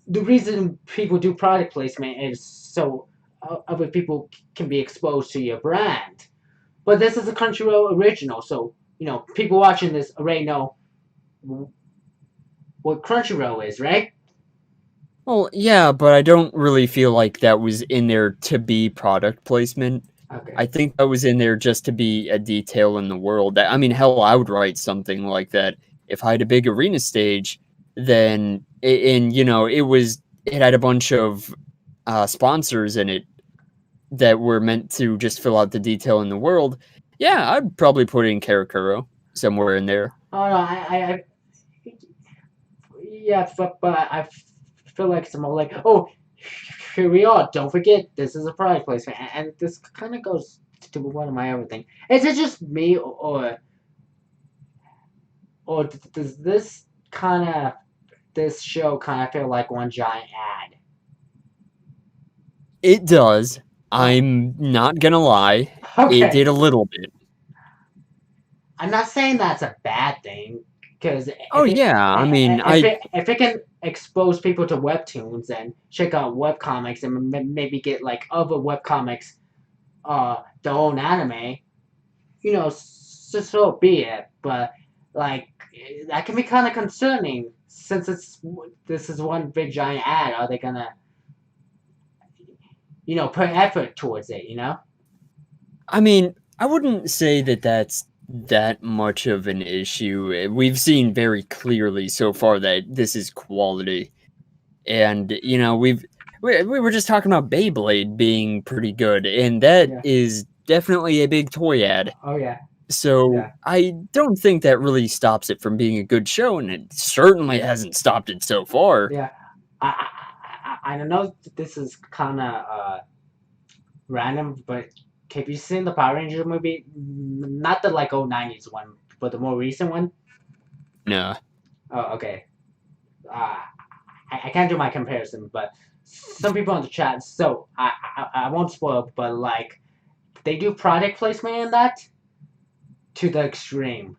the reason people do product placement is so other people can be exposed to your brand. But this is a Crunchyroll original, so people watching this already know what Crunchyroll is, right? Well, yeah, but I don't really feel like that was in there to be product placement. Okay. I think that was in there just to be a detail in the world. That I mean, hell, I would write something like that if I had a big arena stage. Then, and it had a bunch of sponsors in it that were meant to just fill out the detail in the world. Yeah, I'd probably put in Karakuro somewhere in there. Oh no, yeah, but I feel like it's more like, oh, here we are. Don't forget, this is a product placement, and this kind of goes to one of my other things. Is it just me, or does this show kind of feel like one giant ad? It does. Oh, I'm not gonna lie. It okay. did a little bit. I'm not saying that's a bad thing, because Oh yeah, I mean, if it can expose people to webtoons and check out webcomics and maybe get like other webcomics, their own anime, so be it. But like that can be kind of concerning since this is one big giant ad. Are they gonna put effort towards it? I mean, I wouldn't say that that's that much of an issue. We've seen very clearly so far that this is quality. And, we were just talking about Beyblade being pretty good, and that Yeah. is definitely a big toy ad. Oh yeah. So Yeah. I don't think that really stops it from being a good show, and it certainly hasn't stopped it so far. Yeah. I know this is kind of random, but have you seen the Power Ranger movie? Not the like old '90s one, but the more recent one. No. Oh, okay. Uh, I can't do my comparison, but some people in the chat. So I won't spoil, but like they do product placement in that to the extreme,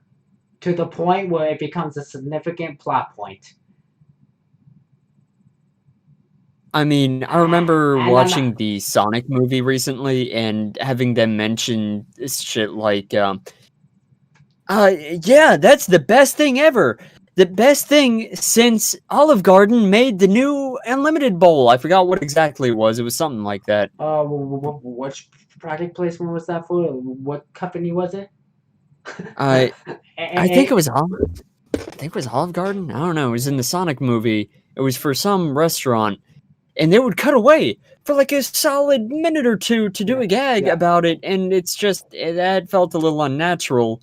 to the point where it becomes a significant plot point. I mean, I remember And watching the Sonic movie recently and having them mention this shit like, yeah, that's the best thing ever. The best thing since Olive Garden made the new Unlimited Bowl. I forgot what exactly it was. It was something like that. Which product placement was that for? What company was it? I think it was Olive Garden. I don't know. It was in the Sonic movie. It was for some restaurant, and they would cut away for like a solid minute or two to do a gag about it, and it's just that felt a little unnatural.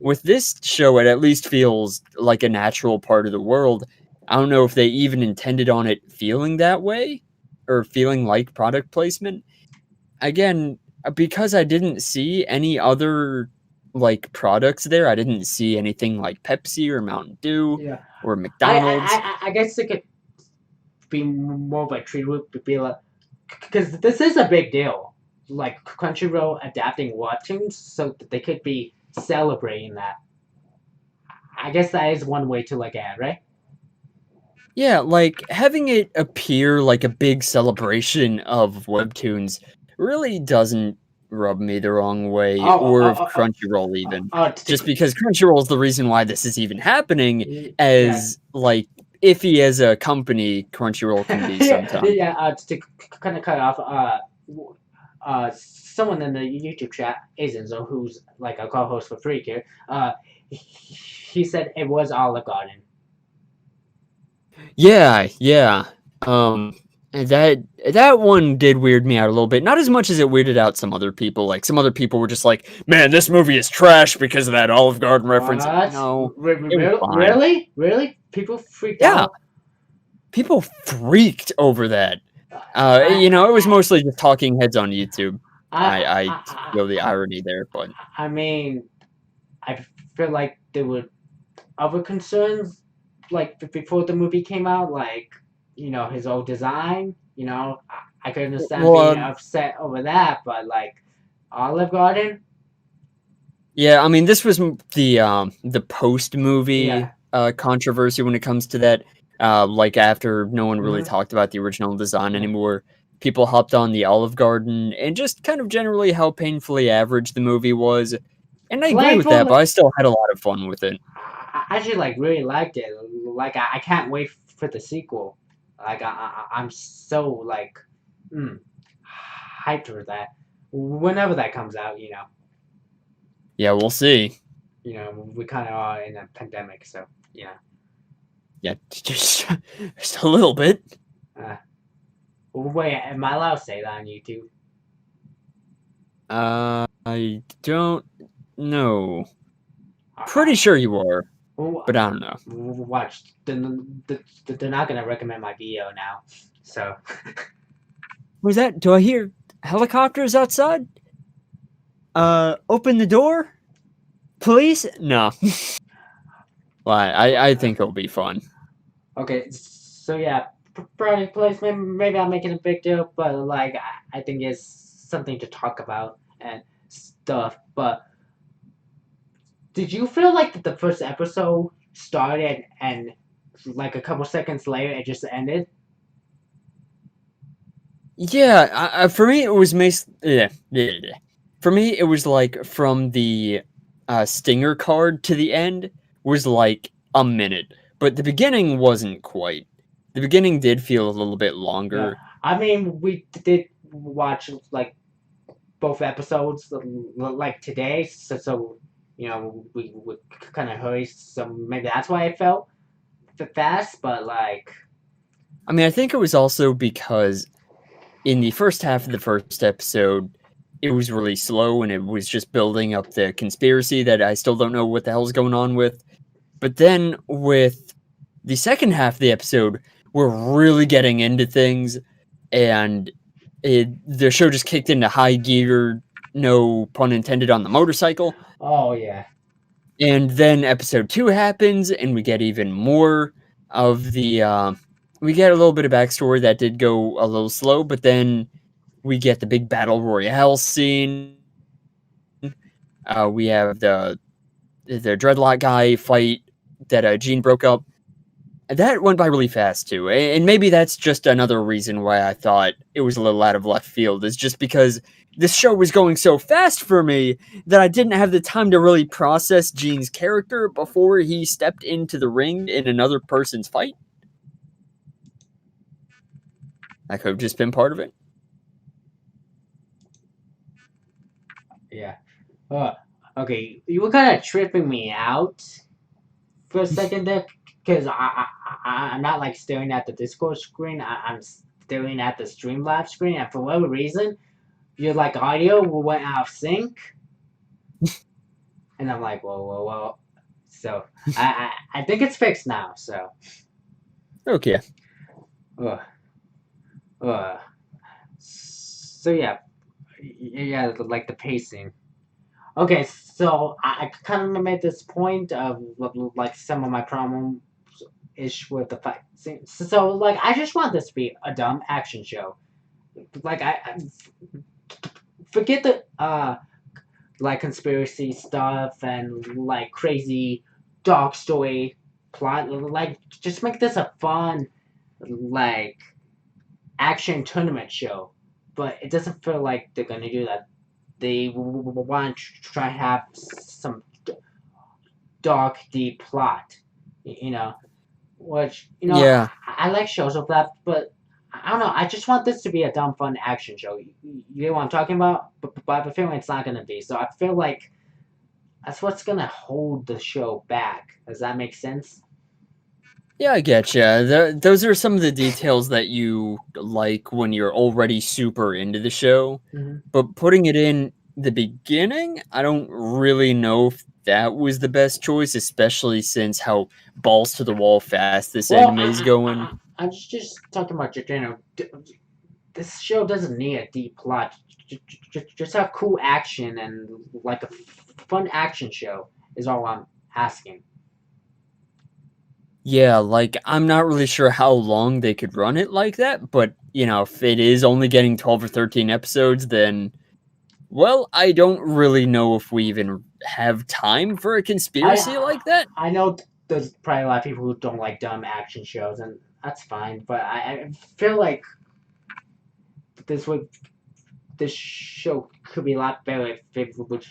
With this show, it at least feels like a natural part of the world. I don't know if they even intended on it feeling that way or feeling like product placement. Again, because I didn't see any other like products there, I didn't see anything like Pepsi or Mountain Dew or McDonald's. I guess it could be more of a treat would be like, because this is a big deal. Like Crunchyroll adapting webtoons, so that they could be celebrating that. I guess that is one way to look at it, right? Yeah, like having it appear like a big celebration of webtoons really doesn't rub me the wrong way, or of Crunchyroll even. Just because Crunchyroll is the reason why this is even happening, as like iffy as a company Crunchyroll can be sometimes. To kind of cut off, someone in the YouTube chat, Azenzo, who's like a co-host for Freak here, he said it was Olive Garden. Yeah. That one did weird me out a little bit. Not as much as it weirded out some other people. Like some other people were just like, "Man, this movie is trash because of that Olive Garden reference." What? No, really? People freaked out. People freaked over that. It was mostly just talking heads on YouTube. I feel the irony there, but I mean, I feel like there were other concerns, like before the movie came out, like his old design. I could understand being upset over that, but like Olive Garden. Yeah, I mean, this was the post movie controversy when it comes to that. Like after no one really talked about the original design anymore, people hopped on the Olive Garden and just kind of generally how painfully average the movie was. And I agree with that, but I still had a lot of fun with it. I actually really liked it. Like I can't wait for the sequel. Like I'm so like hyped for that. Whenever that comes out, Yeah, we'll see. We kind of are in a pandemic, so yeah. Yeah, just a little bit. Wait, am I allowed to say that on YouTube? I don't know. Pretty sure you are, but I don't know. Watch, they're not gonna recommend my video now, so. Was that? Do I hear helicopters outside? Open the door, please. No. Well, I think it'll be fun. Okay, so yeah, product placement. Maybe I'm making a big deal, but like I think it's something to talk about and stuff. But did you feel like the first episode started and like a couple seconds later it just ended? Yeah, for me it was For me it was like from the stinger card to the end was like a minute, but the beginning wasn't quite. The beginning did feel a little bit Yeah, longer. I mean, we did watch like both episodes like today, so we kind of hurry, so maybe that's why I felt fast. But like, I mean, I think it was also because in the first half of the first episode, it was really slow and it was just building up the conspiracy that I still don't know what the hell's going on with. But then with the second half of the episode, we're really getting into things, and the show just kicked into high gear, no pun intended, on the motorcycle. oh yeah, And then episode 2 happens, and we get even more of the. We get a little bit of backstory that did go a little slow, but then we get the big battle royale scene. We have the dreadlock guy fight that Gene broke up. That went by really fast too, and maybe that's just another reason why I thought it was a little out of left field. Is just because this show was going so fast for me that I didn't have the time to really process Gene's character before he stepped into the ring in another person's fight. That could have just been part of it. yeah. Okay, you were kind of tripping me out for a second there, because I'm not like staring at the Discord screen. I'm staring at the Streamlabs screen, and for whatever reason, your like audio went out of sync, and I'm like, whoa. So I think it's fixed now. So Okay. uh, uh, so yeah, like the pacing. Okay, so I kind of made this point of like some of my problem ish with the fight scene. So like I just want this to be a dumb action show. Like I forget the like conspiracy stuff and like crazy dog story plot. Like just make this a fun like action tournament show. But it doesn't feel like they're gonna do that. They want to try to have some dark, deep plot, you know. Which Yeah. I like shows of that, but I don't know. I just want this to be a dumb, fun action show. You know what I'm talking about? But I have a feeling it's not gonna be. So I feel like that's what's gonna hold the show back. Does that make sense? Yeah, I get you. Those are some of the details that you like when you're already super into the show. Mm-hmm. But putting it in the beginning, I don't really know if that was the best choice, especially since how balls to the wall fast this Well, anime is going. I'm just talking about this show doesn't need a deep plot. Just have cool action and like a fun action show is all I'm asking. Yeah, like I'm not really sure how long they could run it like that, but if it is only getting 12 or 13 episodes, then well, I don't really know if we even have time for a conspiracy like that. I know there's probably a lot of people who don't like dumb action shows, and that's fine. But I feel like this would this show could be a lot better if it would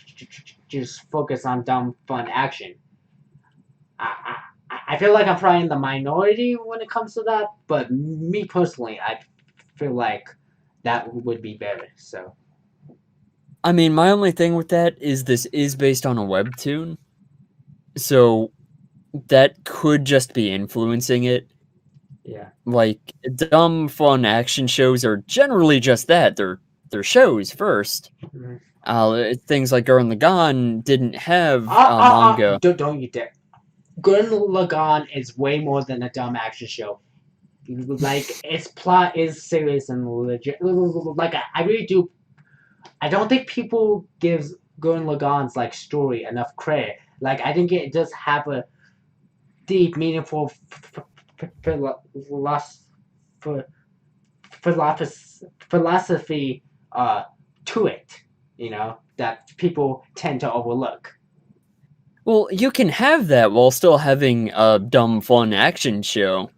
just focus on dumb, fun action. I feel like I'm probably in the minority when it comes to that, but me personally, I feel like that would be better. So I mean, my only thing with that is this is based on a webtoon, so that could just be influencing it. yeah, Like dumb fun action shows are generally just that. They're shows first. Things like Gurren Lagann didn't have manga. don't you dare. Gurren Lagann is way more than a dumb action show. Like its plot is serious and legit. Like I really do. I don't think people gives Gurren Lagann's like story enough credit. Like I think it does have a deep, meaningful philosophy to it. That people tend to overlook. Well, you can have that while still having a dumb fun action show.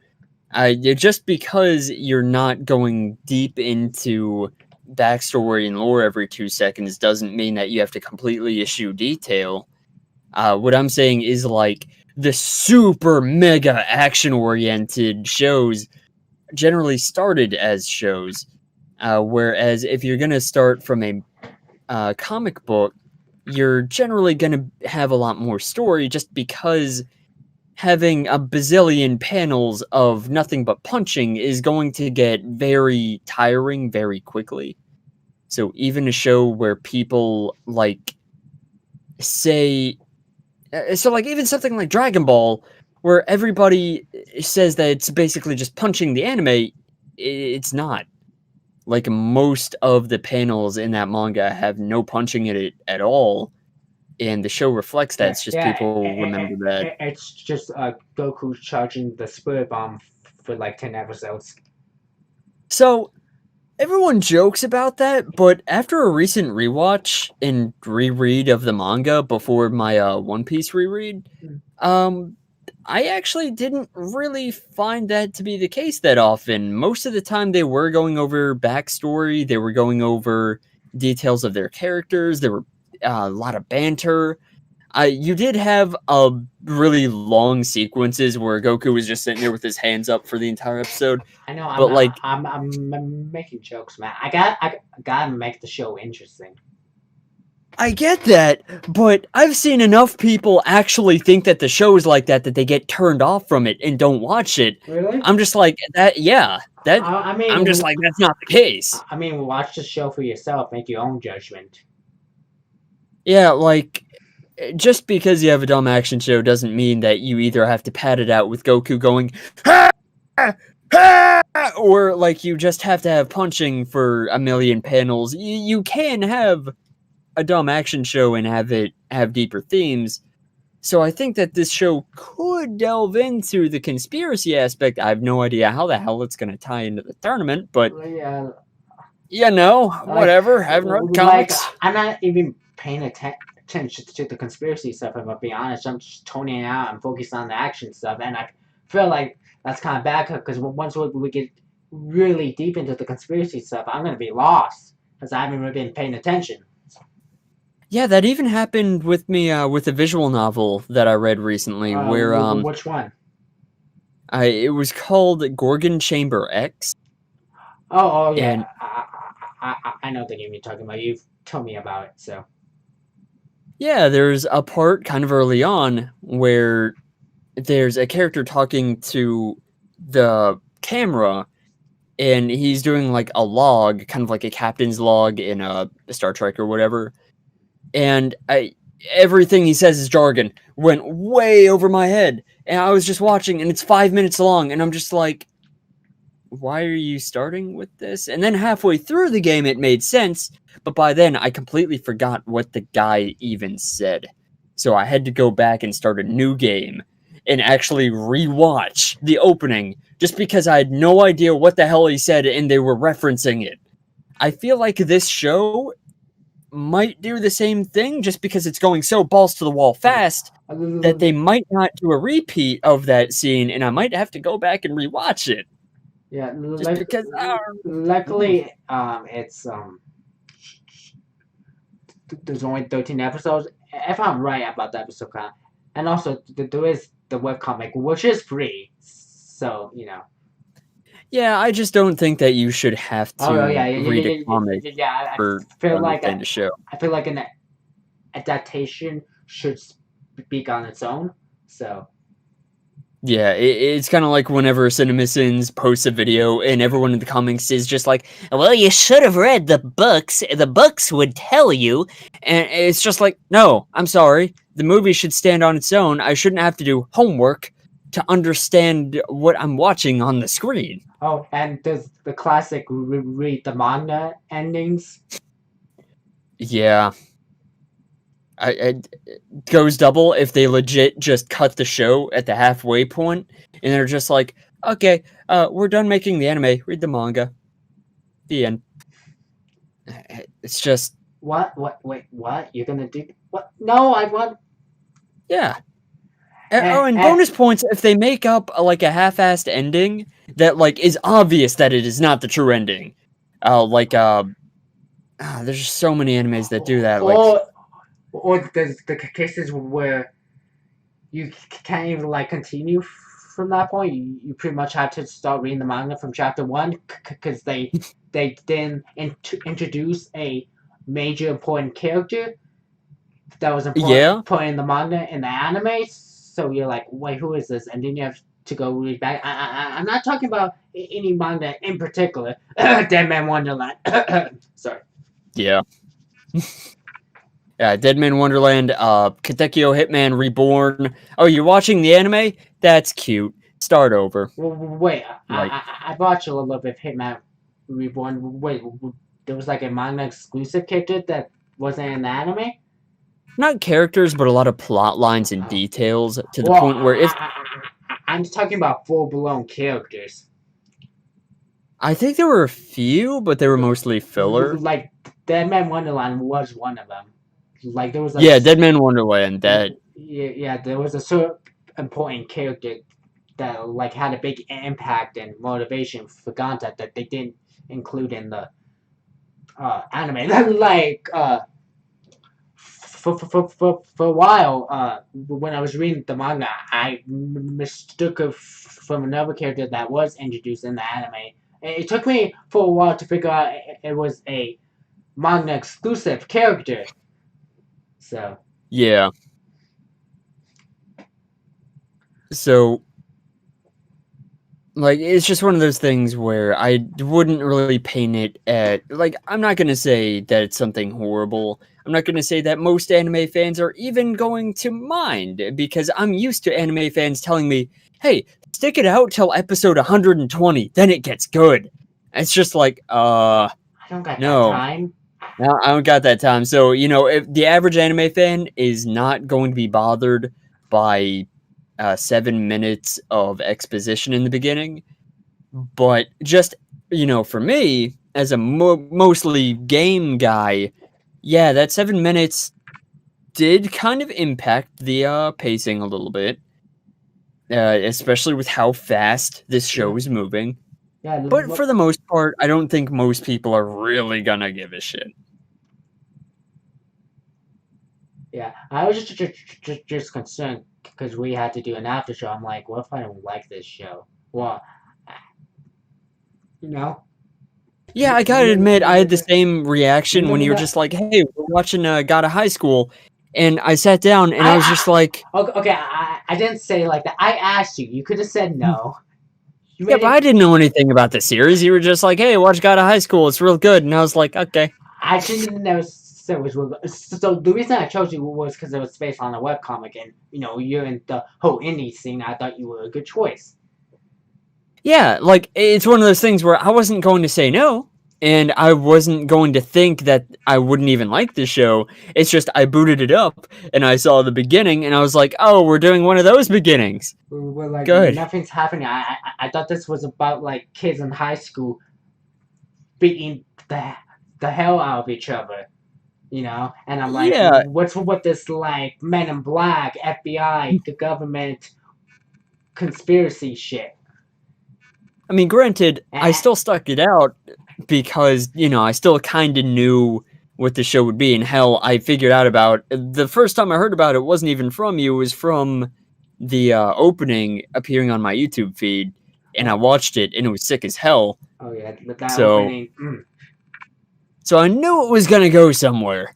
Just because you're not going deep into backstory and lore every 2 seconds doesn't mean that you have to completely eschew detail. What I'm saying is like the super mega action oriented shows generally started as shows. Whereas if you're going to start from a comic book, you're generally going to have a lot more story just because having a bazillion panels of nothing but punching is going to get very tiring very quickly. So even a show where people like say so like even something like Dragon Ball where everybody says that it's basically just punching the anime, it's not. Like most of the panels in that manga have no punching in it at all, and the show reflects that. It's just people remember that. It's just Goku charging the Spirit Bomb for like 10 episodes. So everyone jokes about that, but after a recent rewatch and reread of the manga before my One Piece reread, I actually didn't really find that to be the case that often. Most of the time they were going over backstory, they were going over details of their characters, there were a lot of banter. You did have really long sequences where Goku was just sitting there with his hands up for the entire episode. I know, But like, I'm making jokes, man. I gotta make the show interesting. I get that, but I've seen enough people actually think that the show is like that they get turned off from it and don't watch it. Really? I'm just like that. Yeah, that. I mean, I'm just like that's not the case. I mean, watch the show for yourself. Make your own judgment. Yeah, like just because you have a dumb action show doesn't mean that you either have to pad it out with Goku going, "Ah! Ah!" or like you just have to have punching for a million panels. You can have a dumb action show and have deeper themes. So I think that this show could delve into the conspiracy aspect. I have no idea how the hell it's going to tie into the tournament, but Yeah, whatever. I haven't read the comics. I'm not even paying attention to the conspiracy stuff. If I'm being honest, I'm just toning out and focused on the action stuff, and I feel like that's kind of bad because once we get really deep into the conspiracy stuff, I'm gonna be lost because I haven't really been paying attention. Yeah, that even happened with me with a visual novel that I read recently, where which one? it was called Gorgon Chamber X. Oh yeah, And I know the game you're talking about. You've told me about it, so. yeah, there's a part kind of early on where there's a character talking to the camera, and he's doing like a log, kind of like a captain's log in a Star Trek or whatever. And everything he says is jargon. Went way over my head, and I was just watching, and it's 5 minutes long, and I'm just like, why are you starting with this? And then halfway through the game, it made sense, but by then I completely forgot what the guy even said. So I had to go back and start a new game and actually rewatch the opening just because I had no idea what the hell he said and they were referencing it. I feel like this show might do the same thing just because it's going so balls to the wall fast that they might not do a repeat of that scene, and I might have to go back and rewatch it. Yeah, Just because. Luckily, it's there's only 13 episodes. If I'm right about the episode count, and also there is the webcomic, which is free. So Yeah, I just don't think that you should have to read a comic for the show. I feel like an adaptation should speak on its own. So. Yeah, it's kind of like whenever CinemaSins posts a video and everyone in the comments is just like, well, you should have read the books. The books would tell you. And it's just like, no, I'm sorry. The movie should stand on its own. I shouldn't have to do homework to understand what I'm watching on the screen. Oh, and does the classic read the manga endings? Yeah. It goes double if they legit just cut the show at the halfway point and they're just like, okay, we're done making the anime, read the manga. The end. It's just... Wait, what? You're gonna do... What? No, I want... Yeah. And bonus points if they make up like a half-assed ending that like is obvious that it is not the true ending. There's just so many animes that do that. Or the cases where you can't even like continue from that point. You pretty much have to start reading the manga from chapter one because they then introduce a major important character that was important Yeah. put in the manga in the anime. So you're like, wait, who is this? And then you have to go read back. I'm not talking about any manga in particular. Dead Man Wonderland. Sorry. Yeah. Yeah, Dead Man Wonderland, Katekyo Hitman Reborn. Oh, you're watching the anime? That's cute. Start over. Well, wait, Like, I watched a little bit of Hitman Reborn. Wait, there was like a manga exclusive character that wasn't in the anime? not characters, but a lot of plot lines and Oh. details to the Well, point where if I'm talking about full blown characters. I think there were a few, but they were mostly filler. Like, Dead Man Wonderland was one of them. Like, there was a. Yeah, Dead Man Wonderland. That Yeah, there was a certain important character that like had a big impact and motivation for Ganta that they didn't include in the anime. Like for a while, when I was reading the manga, I mistook it from another character that was introduced in the anime. It took me for a while to figure out it was a manga exclusive character. So yeah. So like it's just one of those things where I wouldn't really paint it at like I'm not gonna say that it's something horrible. I'm not gonna say that most anime fans are even going to mind because I'm used to anime fans telling me, "Hey, stick it out till episode 120, then it gets good." It's just like, I don't got no. that time. No, I don't got that time. So, you know, if the average anime fan is not going to be bothered by 7 minutes of exposition in the beginning, but just, you know, for me, as a mostly game guy, yeah, that 7 minutes did kind of impact the pacing a little bit, especially with how fast this show is moving. Yeah, But for the most part, I don't think most people are really gonna give a shit. yeah, I was just concerned because we had to do an after show. I'm like, what if I don't like this show? Well, you know. Yeah, I gotta admit, I had the same reaction No, when no, you were no. just like, "Hey, we're watching God of High School," and I sat down and I was just like, Okay, I didn't say it like that. I asked you. You could have said no. You "Yeah, made but I didn't know anything about the series." You were just like, "Hey, watch God of High School; it's real good," and I was like, "Okay." I didn't know so it was real good. So the reason I chose you was because it was based on a webcomic, and you know you're in the whole indie scene. I thought you were a good choice. Yeah, like it's one of those things where I wasn't going to say no, and I wasn't going to think that I wouldn't even like the show. It's just I booted it up and I saw the beginning, and I was like, "Oh, we're doing one of those beginnings." We're like Good. nothing's happening. I thought this was about like kids in high school beating the hell out of each other. You know, and I'm like, Yeah, what's with this like Men in Black, FBI, the government conspiracy shit? I mean, granted, I still stuck it out because, you know, I still kind of knew what the show would be. And hell, I figured out about the first time I heard about it wasn't even from you, it was from the opening appearing on my YouTube feed. And I watched it and it was sick as hell. Oh yeah, that So, opening. so I knew it was going to go somewhere.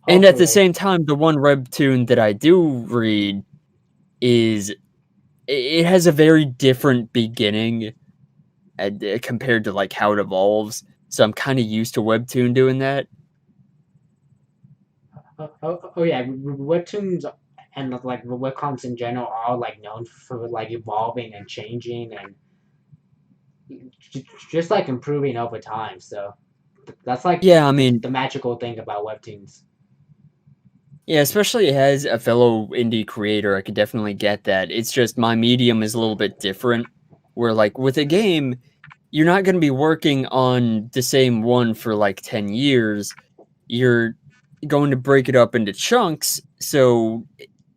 And at the Hopefully. same time, the one webtoon that I do read is it has a very different beginning compared to like how it evolves. So I'm kind of used to webtoon doing that. Oh yeah, webtoons and like webcomics in general are like known for like evolving and changing and just like improving over time. So that's like Yeah, I mean, the magical thing about webtoons. yeah, especially as a fellow indie creator, I could definitely get that. It's just my medium is a little bit different. Where like with a game, you're not going to be working on the same one for like 10 years. You're going to break it up into chunks. So,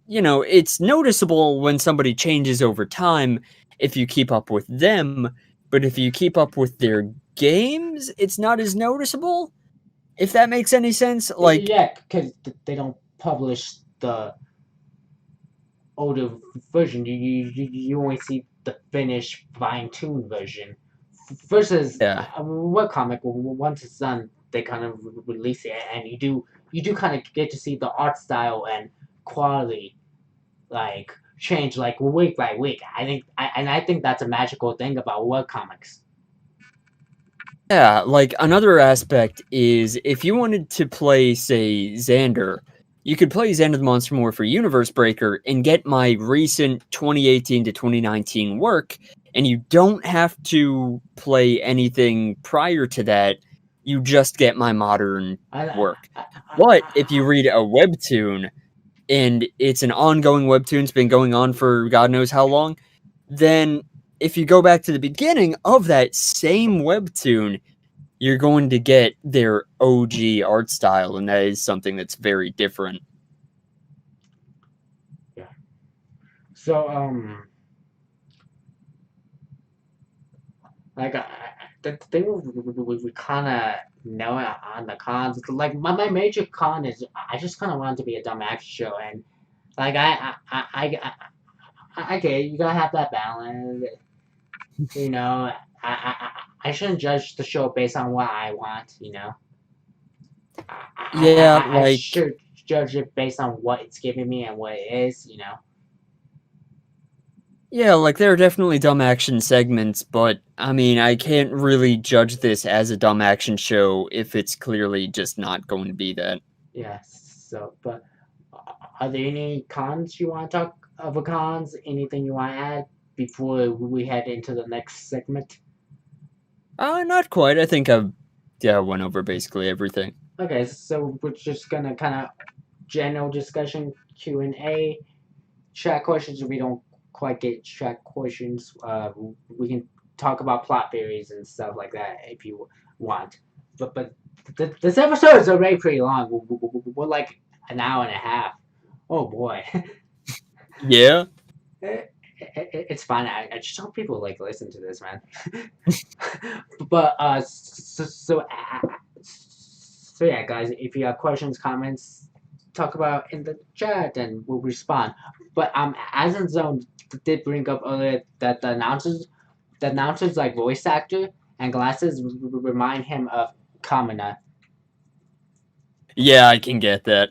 you know, it's noticeable when somebody changes over time if you keep up with them. But if you keep up with their games, it's not as noticeable. If that makes any sense. Like, yeah, because they don't publish the older version, you only see the finished fine-tuned version. Versus Yeah. a webcomic, once it's done, they kind of release it, and you do kind of get to see the art style and quality like change like week by week. I think that's a magical thing about webcomics. Yeah, like another aspect is if you wanted to play, say, Xander, you could play Xander the Monster Morpher Universe Breaker and get my recent 2018 to 2019 work, and you don't have to play anything prior to that. You just get my modern I, work. I, But if you I, read a webtoon and it's an ongoing webtoon, it's been going on for God knows how long, then if you go back to the beginning of that same webtoon, you're going to get their OG art style, and that is something that's very different. yeah. So like the thing we kind of know on the cons. Like my major con is I just kind of want it to be a dumb action show, and like I get it, you gotta have that balance. You know, I shouldn't judge the show based on what I want. You know, Yeah, I like should judge it based on what it's giving me and what it is. You know. yeah, like there are definitely dumb action segments, but I mean, I can't really judge this as a dumb action show if it's clearly just not going to be that. Yeah. So, but are there any cons you want to talk of a cons? Anything you want to add before we head into the next segment? Not quite. I think I've yeah went over basically everything. Okay, so we're just gonna kind of general discussion Q&A, chat questions. We don't quite get chat questions. We can talk about plot theories and stuff like that if you want. But this episode is already pretty long. We're like an hour and a half. Oh boy. Yeah, It's fine. I just hope people like listen to this, man. But so yeah, guys. If you have questions, comments, talk about in the chat, and we'll respond. But as in zone did bring up earlier that the announcers like voice actor and glasses remind him of Kamina. yeah, I can get that.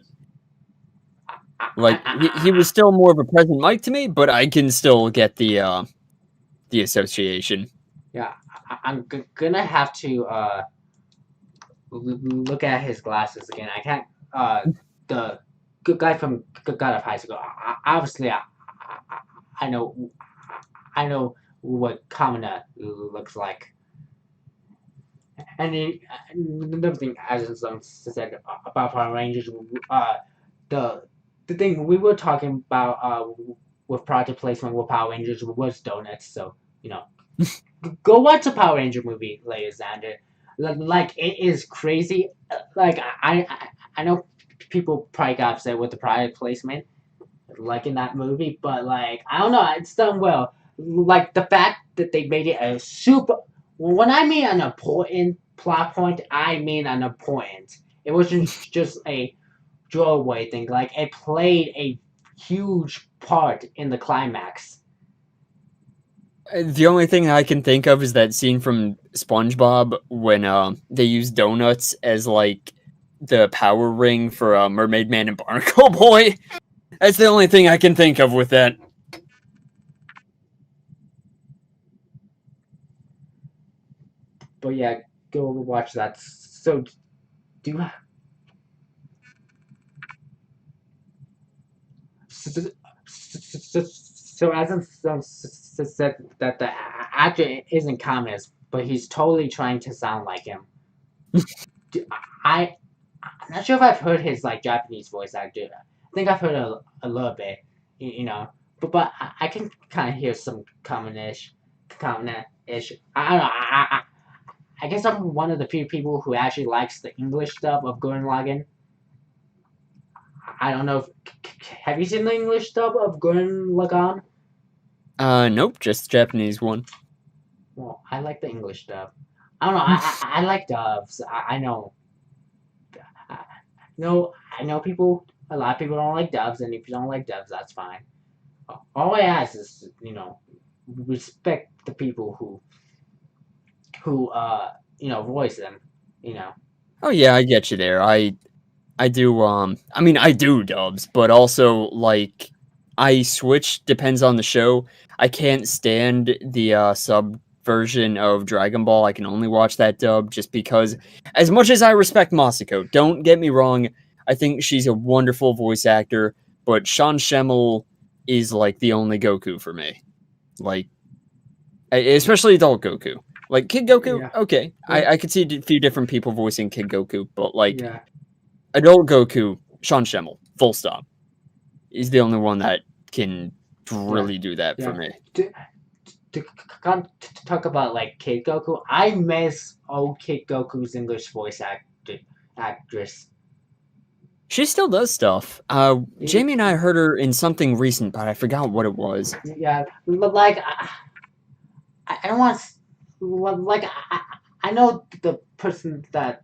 Like he was still more of a present mic to me, but I can still get the association. Yeah, I'm gonna have to look at his glasses again. I can't. The good guy from Good God of High School. Obviously, I, I know. I know what Kamina looks like. And another thing, as I said about Power Rangers, the the thing we were talking about with product placement with Power Rangers was donuts. So you know, go watch a Power Ranger movie, later, Xander. Like it is crazy. Like I know people probably got upset with the product placement, like in that movie, but like I don't know, it's done well. Like the fact that they made it a super. When I mean an important plot point, I mean an important. It wasn't just a throwaway thing. Like it played a huge part in the climax. The only thing I can think of is that scene from SpongeBob when they use donuts as like the power ring for Mermaid Man and Barnacle Boy. That's the only thing I can think of with that. But yeah, go watch that. So do so as said that the actor isn't communist, but he's totally trying to sound like him. I I'm not sure if I've heard his like Japanese voice actor. I think I've heard a little bit, you know, but I can kind of hear some common-ish. I don't know. I guess I'm one of the few people who actually likes the English dub of Gurren Lagann. I don't know if have you seen the English dub of Gurren Lagann? Nope, just the Japanese one. Well, I like the English dub. I don't know. I like dubs. I know. I know. I know people. A lot of people don't like dubs, and if you don't like dubs, that's fine. all I ask is, respect the people who voice them. You know. Oh yeah, I get you there. I do I mean I do dubs, but also like I switch depends on the show. I can't stand the sub version of Dragon Ball. I can only watch that dub just because as much as I respect Masako, don't get me wrong, I think she's a wonderful voice actor, but Sean Schemmel is like the only Goku for me. Like especially adult Goku. Like Kid Goku, Yeah. okay. Yeah. I could see a few different people voicing Kid Goku, but like Yeah. adult Goku, Sean Schemmel, full stop. He's the only one that can Yeah. really do that for Yeah. me. To talk about like Kid Goku, I miss old Kid Goku's English voice actress. She still does stuff. Jamie and I heard her in something recent, but I forgot what it was. Yeah, like I don't want like I know the person that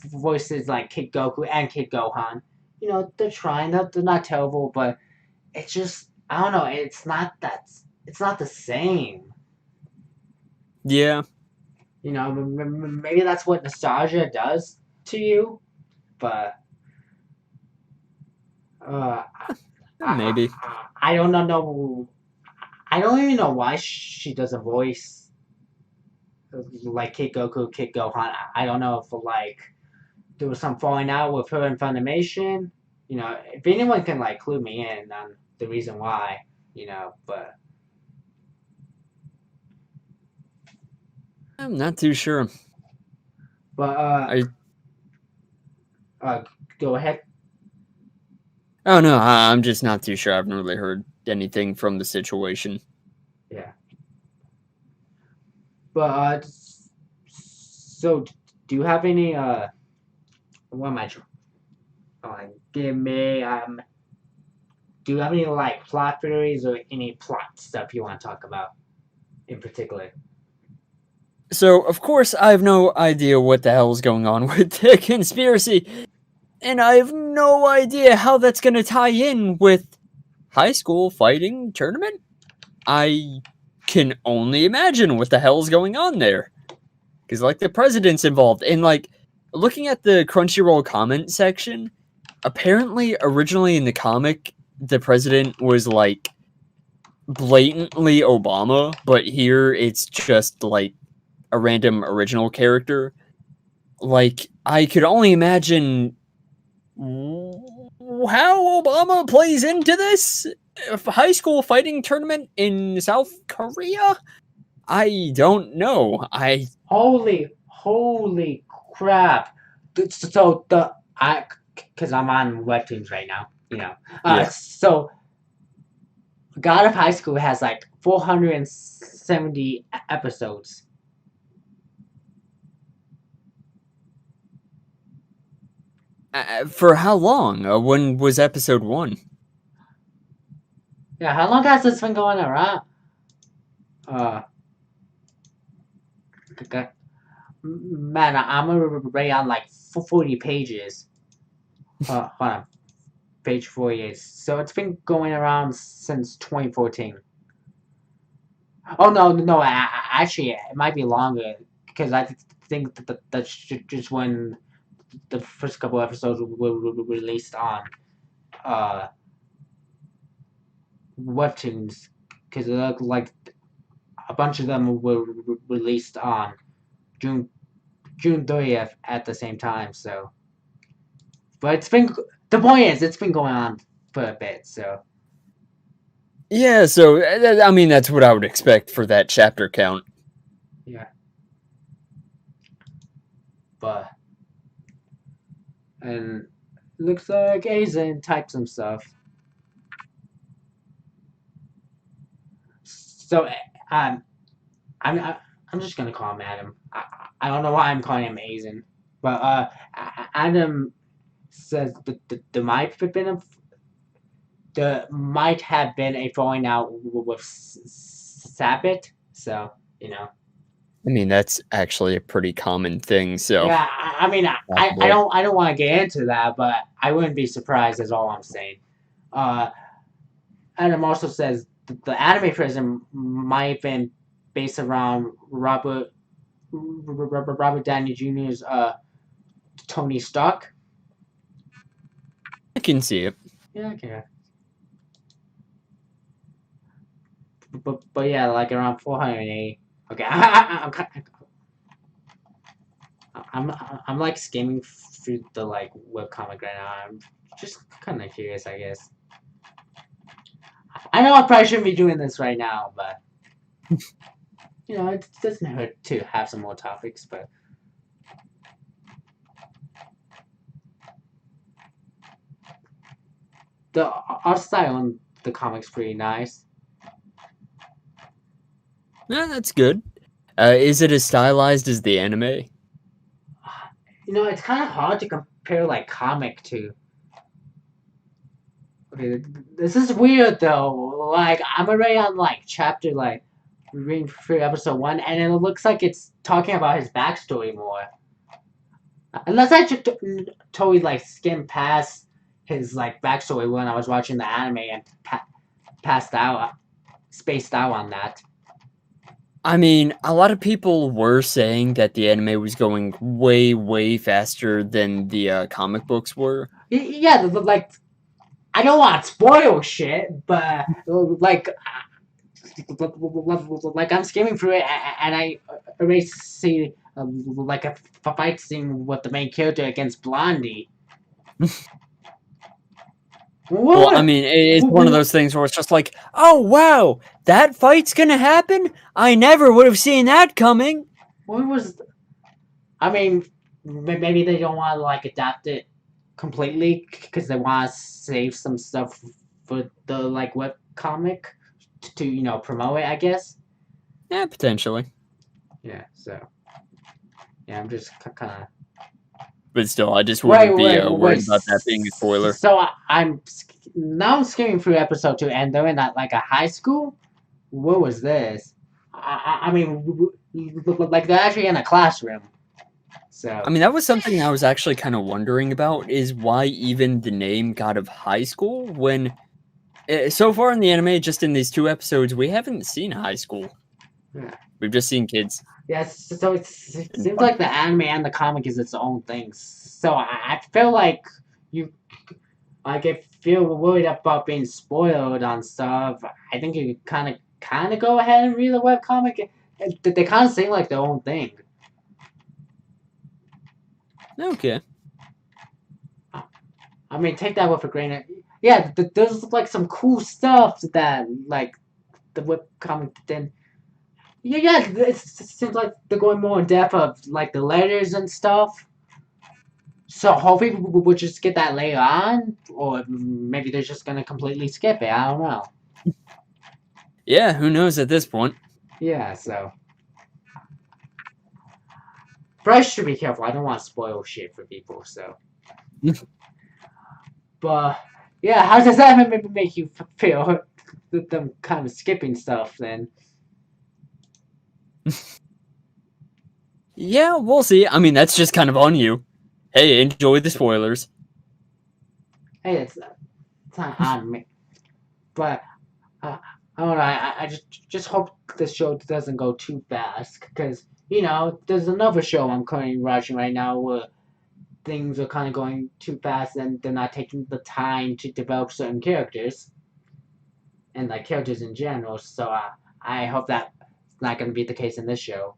voices like Kid Goku and Kid Gohan. They're trying. They're not terrible, but it's just I don't know. It's not that. It's not the same. Yeah. Maybe that's what nostalgia does to you, but uh, Maybe. I don't know. I don't even know why she doesn't voice like Kid Goku, Kid Gohan. I don't know if like there was some falling out with her and Funimation. If anyone can like clue me in on the reason why, but I'm not too sure. but I go ahead. Oh no, I'm just not too sure. I haven't really heard anything from the situation. Yeah. But so do you have any what am I give me do you have any like plot theories or any plot stuff you want to talk about in particular? So, of course, I have no idea what the hell is going on with the conspiracy, and I have no idea how that's going to tie in with high school fighting tournament. I can only imagine what the hell's going on there. Because, like, the president's involved. And, like, looking at the Crunchyroll comment section, apparently, originally in the comic, the president was, like, blatantly Obama, but here it's just, like, a random original character. Like, I could only imagine how Obama plays into this high school fighting tournament in South Korea. I don't know. Holy crap! So because I'm on webtoons right now, Yeah. So God of High School has like 470 episodes. For how long? When was episode 1? Yeah, how long has this been going around? Okay. Man, I'm already on like 40 pages. Hold on, page 48. So it's been going around since 2014. Oh no! Actually, it might be longer because I think that's just when the first couple episodes were released on uh webtoons because like a bunch of them were released on June June 30th at the same time. So, but the point is it's been going on for a bit. So Yeah, so I mean that's what I would expect for that chapter count. yeah, but and looks like Aizen typed some stuff. So I'm just gonna call him Adam. I don't know why I'm calling him Aizen, but Adam says there might have been a falling out with Sabbath. So I mean that's actually a pretty common thing. So yeah. I mean possibly. I don't want to get into that, but I wouldn't be surprised. Is all I'm saying. Uh, and it also says the anime prison might have been based around Robert Downey Jr.'s Tony Stark. I can see it. Yeah, okay. But yeah, like around 480. Okay, I'm like skimming through the like webcomic right now. I'm just kind of curious, I guess. I know I probably shouldn't be doing this right now, but it doesn't hurt to have some more topics. But the art style on the comic's pretty nice. Yeah, that's good. Is it as stylized as the anime? It's kind of hard to compare like comic to. Okay, this is weird though. Like I'm already on like chapter like reading through episode 1, and it looks like it's talking about his backstory more. Unless I just totally like skimmed past his like backstory when I was watching the anime and spaced out on that. I mean, a lot of people were saying that the anime was going way, way faster than the comic books were. Yeah, like I don't want to spoil shit, but like I'm skimming through it and I already see like a fight scene with the main character against Blondie. Well, I mean, it's one of those things where it's just like, oh, wow, that fight's gonna happen? I never would have seen that coming. What was... I mean, maybe they don't want to like adapt it completely because they want to save some stuff for the like web comic to promote it, I guess. Yeah, potentially. Yeah, so yeah, I'm just kind of... But still, I just wouldn't be worried about that being a spoiler. So I'm now skimming through episode 2, and they're in like a high school. What was this? I mean, like they're actually in a classroom. So I mean, that was something I was actually kind of wondering about, is why even the name got of high school when so far in the anime, just in these 2 episodes, we haven't seen high school. Yeah. We've just seen kids. Yes, so it seems like the anime and the comic is its own thing. So I feel like I feel worried about being spoiled on stuff. I think you kind of go ahead and read the webcomic. They kind of seem like their own thing. Okay. I mean, take that with a grain of... Yeah, there's like some cool stuff that like the webcomic didn't... Yeah, it seems like they're going more in depth of like the letters and stuff. So hopefully we'll just get that later on, or maybe they're just gonna completely skip it. I don't know. Yeah, who knows at this point? Yeah, so but I should be careful. I don't want to spoil shit for people. So, but yeah, how does that make you feel? Them kind of skipping stuff then. Yeah, we'll see. I mean, that's just kind of on you. Hey, enjoy the spoilers. Hey, it's not on me. But I don't know. I just hope this show doesn't go too fast, because there's another show I'm currently watching right now where things are kind of going too fast and they're not taking the time to develop certain characters and like characters in general. So I hope that's not going to be the case in this show.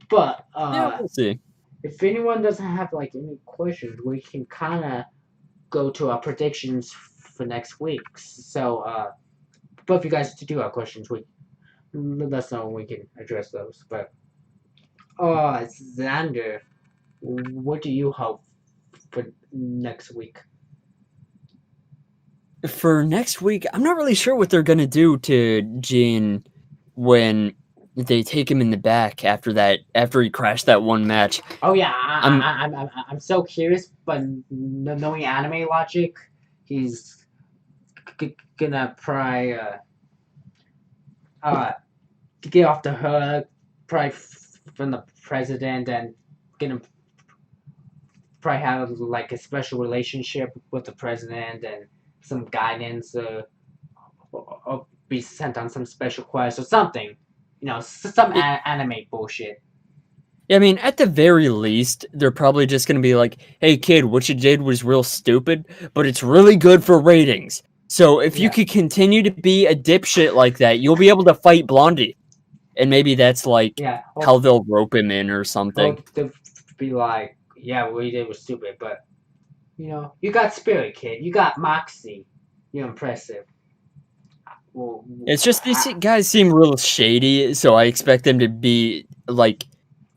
But Yeah, we'll see. if anyone doesn't have like any questions, we can kind of go to our predictions for next week. So but if you guys do have questions, let us know and we can address those. But Xander, what do you hope for next week? For next week, I'm not really sure what they're gonna do to Jin when they take him in the back after he crashed that one match. Oh yeah, I'm so curious, but knowing anime logic, he's gonna probably get off the hook, probably from the president, and gonna probably have like a special relationship with the president and some guidance or be sent on some special quest or something. Some It- anime bullshit. I mean, at the very least, they're probably just going to be like, hey, kid, what you did was real stupid, but it's really good for ratings. So if you Yeah. could continue to be a dipshit like that, you'll be able to fight Blondie. And maybe that's like Yeah. how they'll rope him in or Or something. they'll be like, yeah, what you did was stupid, but you got spirit, kid. You got moxie. You're impressive. Well, It's just these guys seem real shady, so I expect them to be like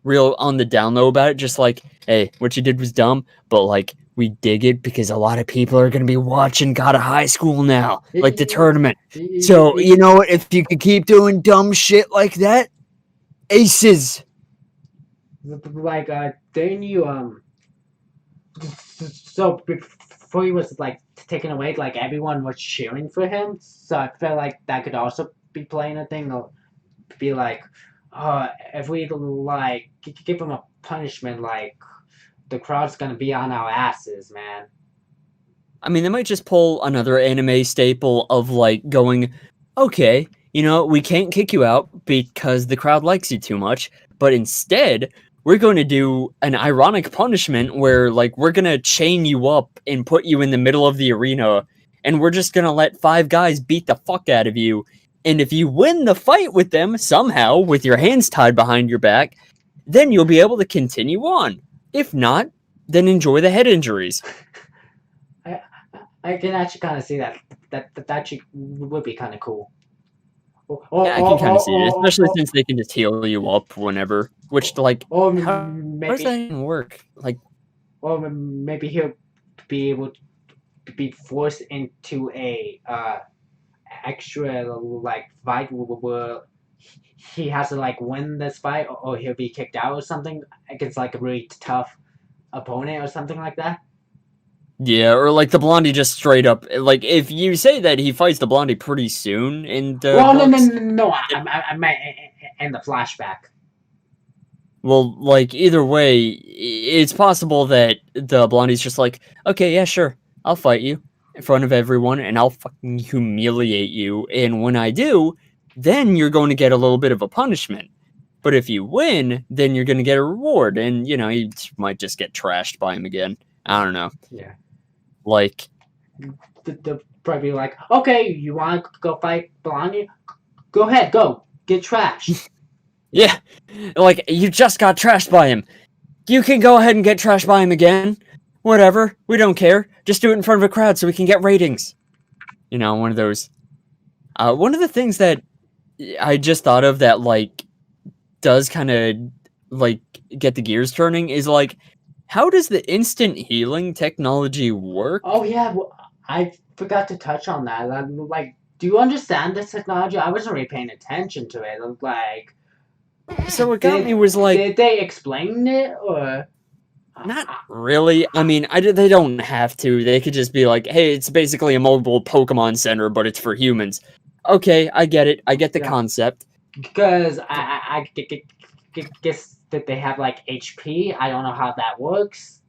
real on the down low about it. Just like, hey, what you did was dumb, but like we dig it because a lot of people are gonna be watching God of High School now, like the tournament. So you know what? If you could keep doing dumb shit like that, aces. like didn't you so before he was like taken away, like everyone was cheering for him. So I felt like that could also be playing a thing, or be like, if we like give him a punishment, like the crowd's gonna be on our asses, man. I mean, they might just pull another anime staple of like going, okay, we can't kick you out because the crowd likes you too much, but instead, we're going to do an ironic punishment where like we're going to chain you up and put you in the middle of the arena, and we're just going to let 5 guys beat the fuck out of you. And if you win the fight with them somehow with your hands tied behind your back, then you'll be able to continue on. If not, then enjoy the head injuries. I can actually kind of see that. That actually would be kind of cool. Yeah, I can kind of see it, especially since they can just heal you up whenever. Which, like, or how does maybe, that even work? Like, or maybe he'll be able to be forced into a extra like fight where he has to like win this fight, or he'll be kicked out or something against like a really tough opponent or something like that. yeah, or like the Blondie just straight up, like, if you say that he fights the Blondie pretty soon in the Well, no, books, I meant in the flashback. well, like, either way, it's possible that the Blondie's just like, okay, yeah, sure, I'll fight you in front of everyone, and I'll fucking humiliate you, and when I do, then you're going to get a little bit of a punishment. But if you win, then you're going to get a reward, and, you might just get trashed by him again. I don't know. Yeah. Like, They'll probably be like, okay, you want to go fight Blondie? Go ahead, go. Get trashed. yeah, like, you just got trashed by him. You can go ahead and get trashed by him again. Whatever, we don't care. Just do it in front of a crowd so we can get ratings. One of those. One of the things that I just thought of that, like, does kind of, like, get the gears turning is, like, how does the instant healing technology work? Oh, yeah, well, I forgot to touch on that. Like, do you understand this technology? I wasn't really paying attention to it. Like, So what got me was, like, did they explain it, or? not really. I mean, they don't have to. They could just be like, hey, it's basically a mobile Pokemon Center, but it's for humans. Okay, I get it. I get the concept. Because I guess that they have, like, HP. I don't know how that works.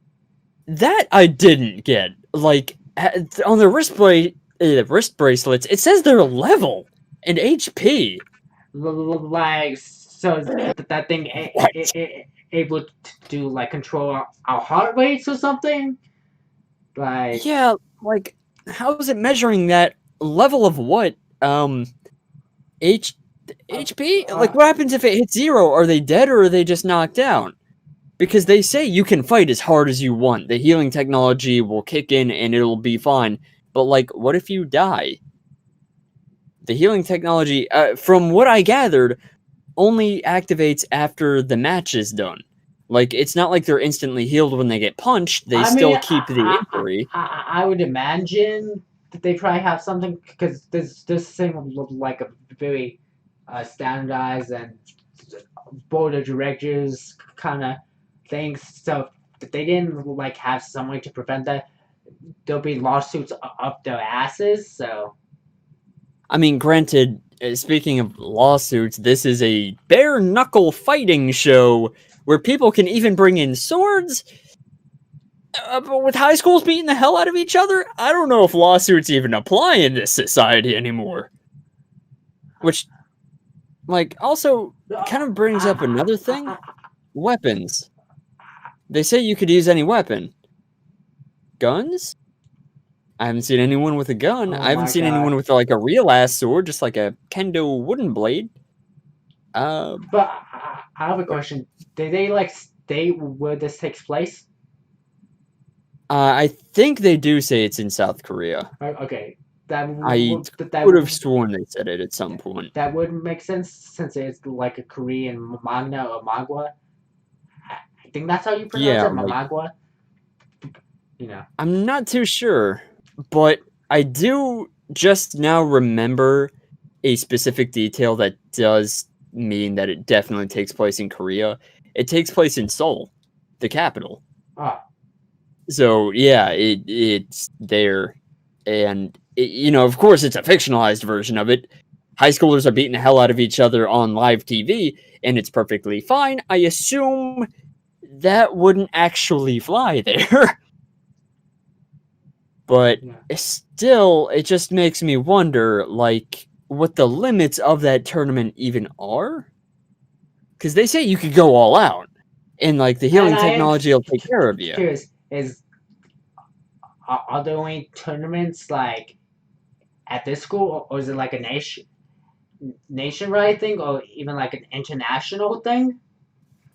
That I didn't get. Like, on the wrist bracelets, it says their level and HP. Like, so that thing able to do, like, control our heart rates or something? Like, Yeah, like, how is it measuring that level of what? HP? Like, what happens if it hits 0? Are they dead or are they just knocked out? Because they say you can fight as hard as you want. The healing technology will kick in and it'll be fine. But, like, what if you die? The healing technology, from what I gathered, only activates after the match is done. Like, it's not like they're instantly healed when they get punched. They still keep the injury. I would imagine that they probably have something, because this thing look like a very standardized and board of directors kind of thing. So if they didn't like have some way to prevent that, there'll be lawsuits up their asses. So I mean, granted, speaking of lawsuits, this is a bare knuckle fighting show where people can even bring in swords. But with high schools beating the hell out of each other, I don't know if lawsuits even apply in this society anymore. Which, like, also kind of brings up another thing. Weapons. They say you could use any weapon. Guns? I haven't seen anyone with a gun. Oh I haven't my seen god. anyone with, like, a real-ass sword, just like a kendo wooden blade. But I have a question. Did they like state where this takes place? I think they do say it's in South Korea. Okay, that I that would have sworn they said it at some point. that would make sense since it's like a Korean manga or magua. I think that's how you pronounce Yeah, it, like, magua. You know. I'm not too sure, but I do just now remember a specific detail that does mean that it definitely takes place in Korea. It takes place in Seoul, the capital. Ah, So yeah, it's there, and of course, it's a fictionalized version of it. High schoolers are beating the hell out of each other on live TV, and it's perfectly fine. I assume that wouldn't actually fly there. But yeah. still, it just makes me wonder, like, what the limits of that tournament even are. Because they say you could go all out, and like the And healing I am technology will take care of you. curious: are there only tournaments like at this school, or is it like a nationwide thing, or even like an international thing?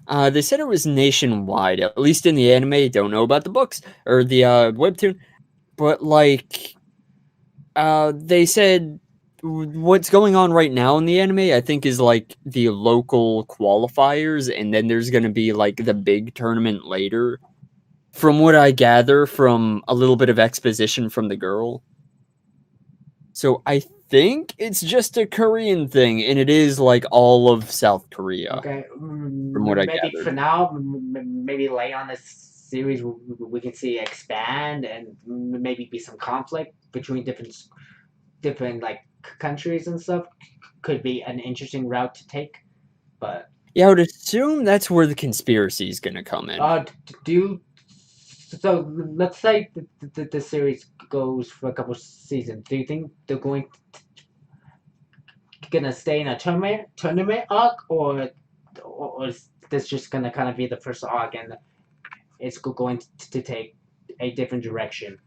They said it was nationwide, at least in the anime. Don't know about the books or the webtoon, but like, they said what's going on right now in the anime, I think, is like the local qualifiers, and then there's gonna be like the big tournament later. From what I gather from a little bit of exposition from the girl. So I think it's just a Korean thing, and it is like all of South Korea, Okay, from what I maybe for gathered. now, maybe late on this series, we can see expand and maybe be some conflict between different like countries and stuff. Could be an interesting route to take, but Yeah, I would assume that's where the conspiracy is gonna come in. do so. Let's say the series goes for a couple seasons. Do you think they're gonna stay in a tournament arc, or is this just gonna kind of be the first arc and it's going to take a different direction?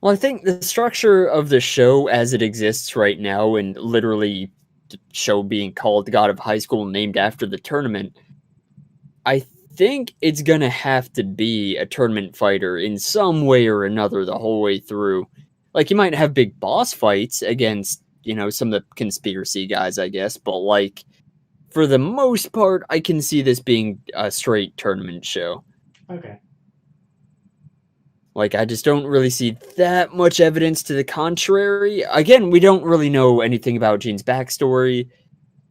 Well, I think the structure of the show as it exists right now, and literally the show being called God of High School named after the tournament, I think it's gonna have to be a tournament fighter in some way or another the whole way through. Like, you might have big boss fights against, some of the conspiracy guys, I guess, but like, for the most part, I can see this being a straight tournament show. Okay. Like, I just don't really see that much evidence to the contrary. Again, we don't really know anything about Gene's backstory.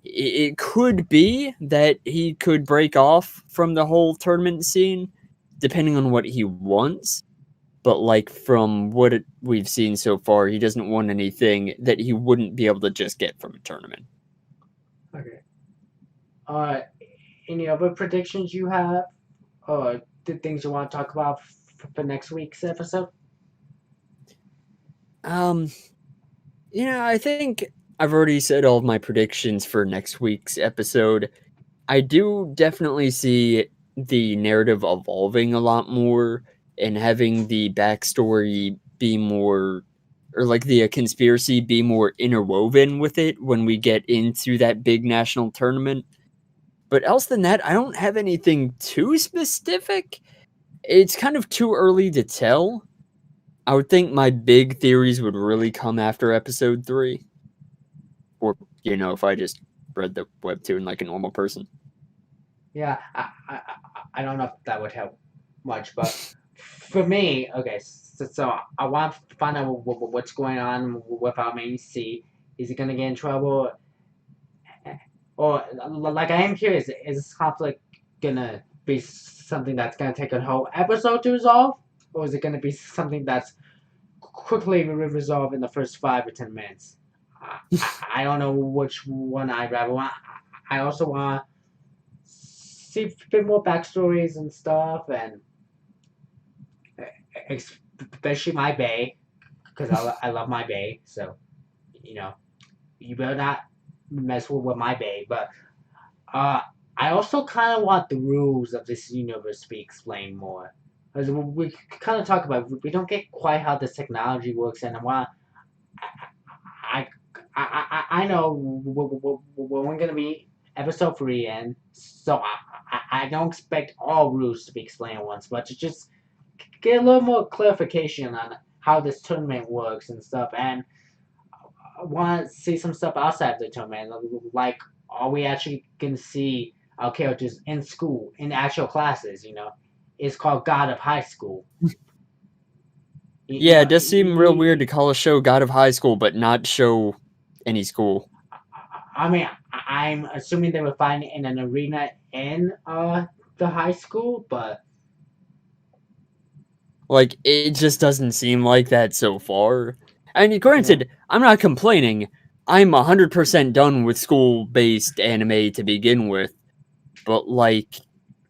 It could be that he could break off from the whole tournament scene, depending on what he wants. But, like, from what we've seen so far, he doesn't want anything that he wouldn't be able to just get from a tournament. Okay. Uh, any other predictions you have, or the things you want to talk about for next week's episode? I think I've already said all of my predictions for next week's episode. I do definitely see the narrative evolving a lot more and having the backstory be more, or like the conspiracy be more interwoven with it when we get into that big national tournament. But else than that, I don't have anything too specific. It's kind of too early to tell. I would think my big theories would really come after episode 3. Or, if I just read the webtoon like a normal person. Yeah, I don't know if that would help much, but for me, okay, so I want to find out what's going on with our main C. Is he gonna get in trouble, or like I am curious, is this conflict gonna be something that's gonna take a whole episode to resolve, or is it gonna be something that's quickly resolved in the first 5 or 10 minutes? I don't know which one I'd rather want. I also want see a bit more backstories and stuff, and especially my bay, because I love my bay. So, you know, you better not mess with my babe, but uh, I also kind of want the rules of this universe to be explained more. Because we kind of talk about, we don't get quite how this technology works, and I want I I know we're gonna be episode 3 in, so I don't expect all rules to be explained at once, but to just get a little more clarification on how this tournament works and stuff, and I want to see some stuff outside the tournament, like are we actually gonna see our characters in school in actual classes? It's called God of High School. Yeah, it does seem real weird to call a show God of High School, but not show any school. I mean, I'm assuming they were fighting in an arena in the high school, but Like, it just doesn't seem like that so far. I mean, granted, I'm not complaining. I'm 100% done with school-based anime to begin with. But, like,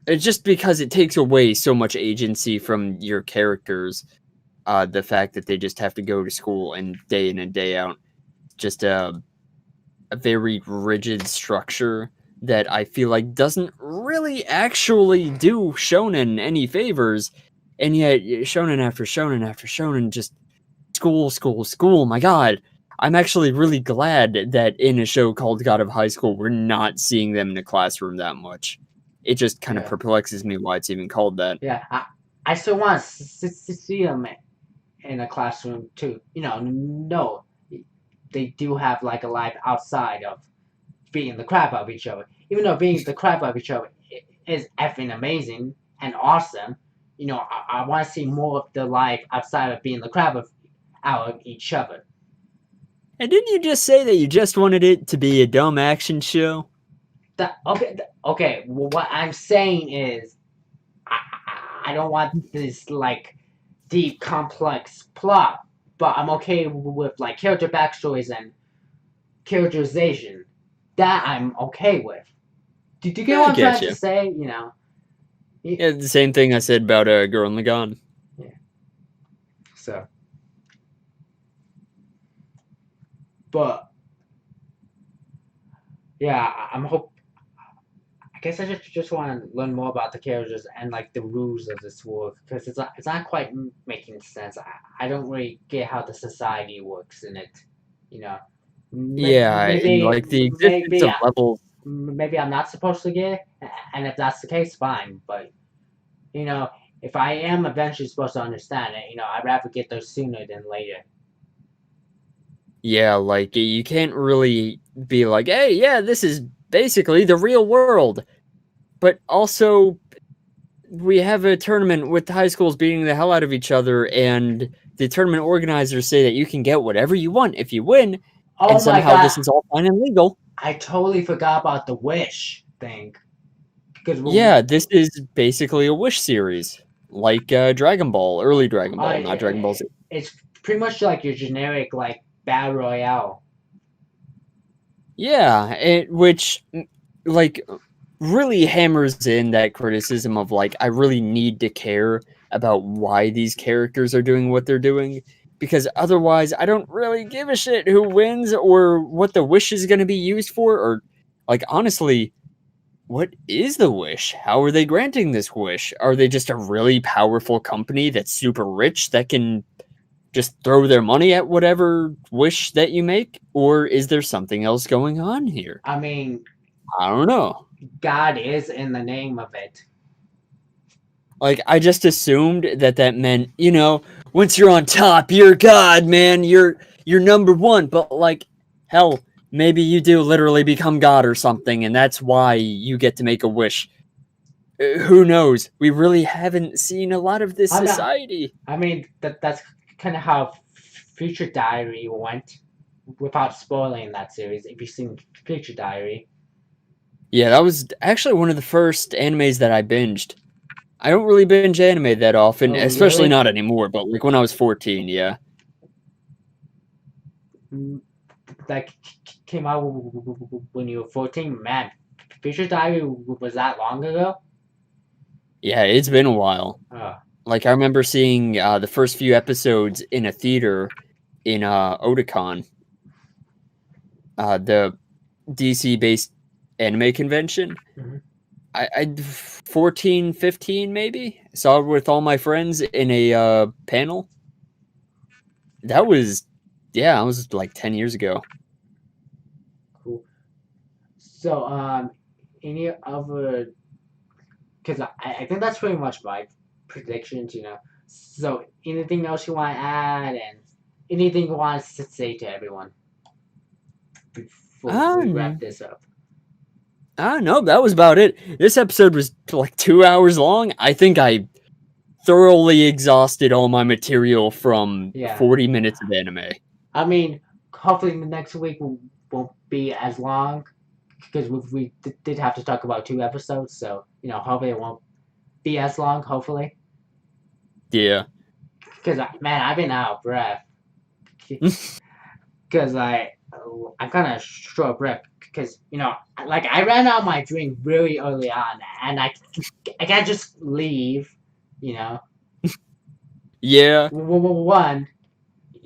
it's just because it takes away so much agency from your characters. The fact that they just have to go to school and day in and day out. Just a very rigid structure that I feel like doesn't really actually do shonen any favors. And yet, shonen after shonen after shonen, just school, school, school. My God, I'm actually really glad that in a show called God of High School, we're not seeing them in a classroom that much. It just kind of perplexes me why it's even called that. Yeah, I still want to see them in a classroom too. No, they do have like a life outside of beating the crap out of each other. Even though beating the crap out of each other is effing amazing and awesome, I want to see more of the life outside of beating the crap out of each other. And didn't you just say that you just wanted it to be a dumb action show? Okay. Well, what I'm saying is, I don't want this like deep, complex plot, but I'm okay with like character backstories and characterization. That I'm okay with. Do you get what I'm trying to say? Yeah, the same thing I said about Girl in the Gun. Yeah. So, but yeah, I guess I just want to learn more about the characters and like the rules of this world because it's not quite making sense. I don't really get how the society works in it. Yeah, and like the existence of levels. Maybe I'm not supposed to get it, and if that's the case, fine. But if I am eventually supposed to understand it, I'd rather get those sooner than later. Yeah, like you can't really be like, hey, yeah, this is basically the real world. But also, we have a tournament with high schools beating the hell out of each other, and the tournament organizers say that you can get whatever you want if you win, and somehow this is all fine and legal. I totally forgot about the Wish thing. Yeah, this is basically a Wish series, like Dragon Ball, early Dragon Ball, not Dragon Ball Z. It's pretty much like your generic like Battle Royale. Yeah, which like really hammers in that criticism of like I really need to care about why these characters are doing what they're doing, because otherwise I don't really give a shit who wins or what the wish is going to be used for, or like honestly, what is the wish? How are they granting this wish? Are they just a really powerful company that's super rich that can just throw their money at whatever wish that you make? Or is there something else going on here? I mean, I don't know. God is in the name of it. Like, I just assumed that meant, once you're on top, you're God, man. You're number one. But, like, hell, maybe you do literally become God or something, and that's why you get to make a wish. Who knows? We really haven't seen a lot of this society. I mean, that's kind of how Future Diary went, without spoiling that series. If you've seen Future Diary. Yeah, that was actually one of the first animes that I binged. I don't really binge anime that often, especially really? not anymore, but like when I was 14, yeah. That came out when you were 14? Man, Future Diary was that long ago? Yeah, it's been a while. Like, I remember seeing the first few episodes in a theater in Otakon. DC based anime convention. Mhm. I 14, 15 maybe. Saw it with all my friends in a panel. That was like 10 years ago. Cool. So, any other? Because I think that's pretty much my predictions. So, anything else you want to add, and anything you want to say to everyone before we wrap this up? No, that was about it. This episode was like 2 hours long. I think I thoroughly exhausted all my material from Yeah. 40 minutes of anime. I mean, hopefully the next week won't be as long because we did have to talk about 2 episodes. So hopefully it won't be as long. Hopefully, Yeah. because man, I've been out of breath. Because I'm kind of short of breath because like I ran out of my drink really early on, and I can't just leave. Yeah. One,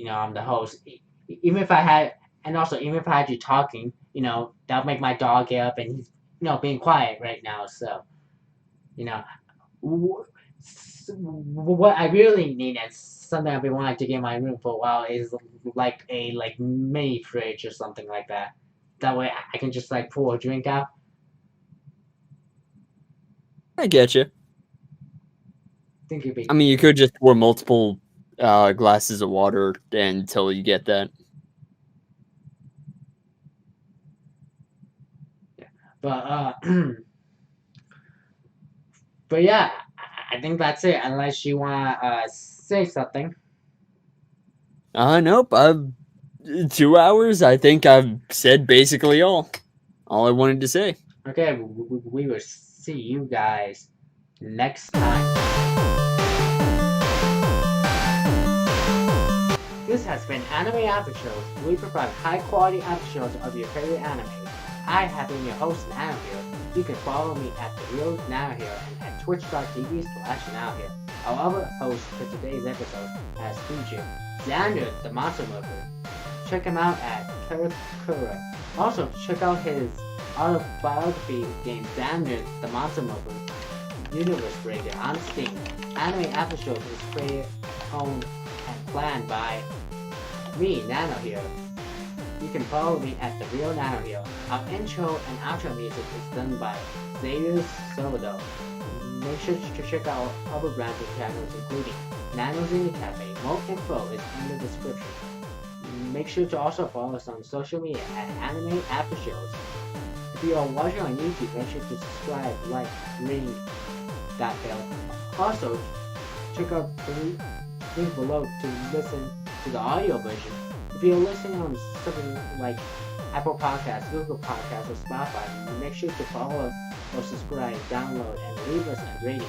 I'm the host. Even if I had, and also even if I had you talking, that'll make my dog get up, and he's being quiet right now. So, what I really need, and something I've been wanting to get in my room for a while, is like a mini fridge or something like that. That way I can just pour a drink out. I get you. Think it'd be. I mean, you could just pour multiple glasses of water until you get that. Yeah. But yeah, I think that's it. Unless you wanna say something. Nope. 2 hours. I think I've said basically all I wanted to say. Okay, we will see you guys next time. This has been Anime Aftershows. We provide high-quality aftershows of your favorite anime. I have been your host, Nanohero. You can follow me at The Real Nanohero and at twitch.tv/Nanohero. Our other host for today's episode has featured Xander, the Monster Morpher. Check him out at Kurakura. Also, check out his autobiography game Xander, the Monster Morpher Universe Breaker on Steam. Anime Aftershows is created, owned, and planned by me, Nanohero. You can follow me at The Real Nanohero. Our intro and outro music is done by Xander Sodo. Make sure to check out our other branches channels including Nano's in the Cafe. More info is in the description. Make sure to also follow us on social media at Anime Aftershows. If you are watching on YouTube, make sure to subscribe, like, ring that bell. Also, check out the link below to listen to the audio version. If you're listening on something like Apple Podcasts, Google Podcasts, or Spotify, make sure to follow or subscribe, download, and leave us a rating.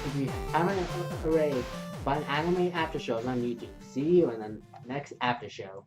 If you haven't already, find Anime Aftershows on YouTube. See you in the next Aftershow.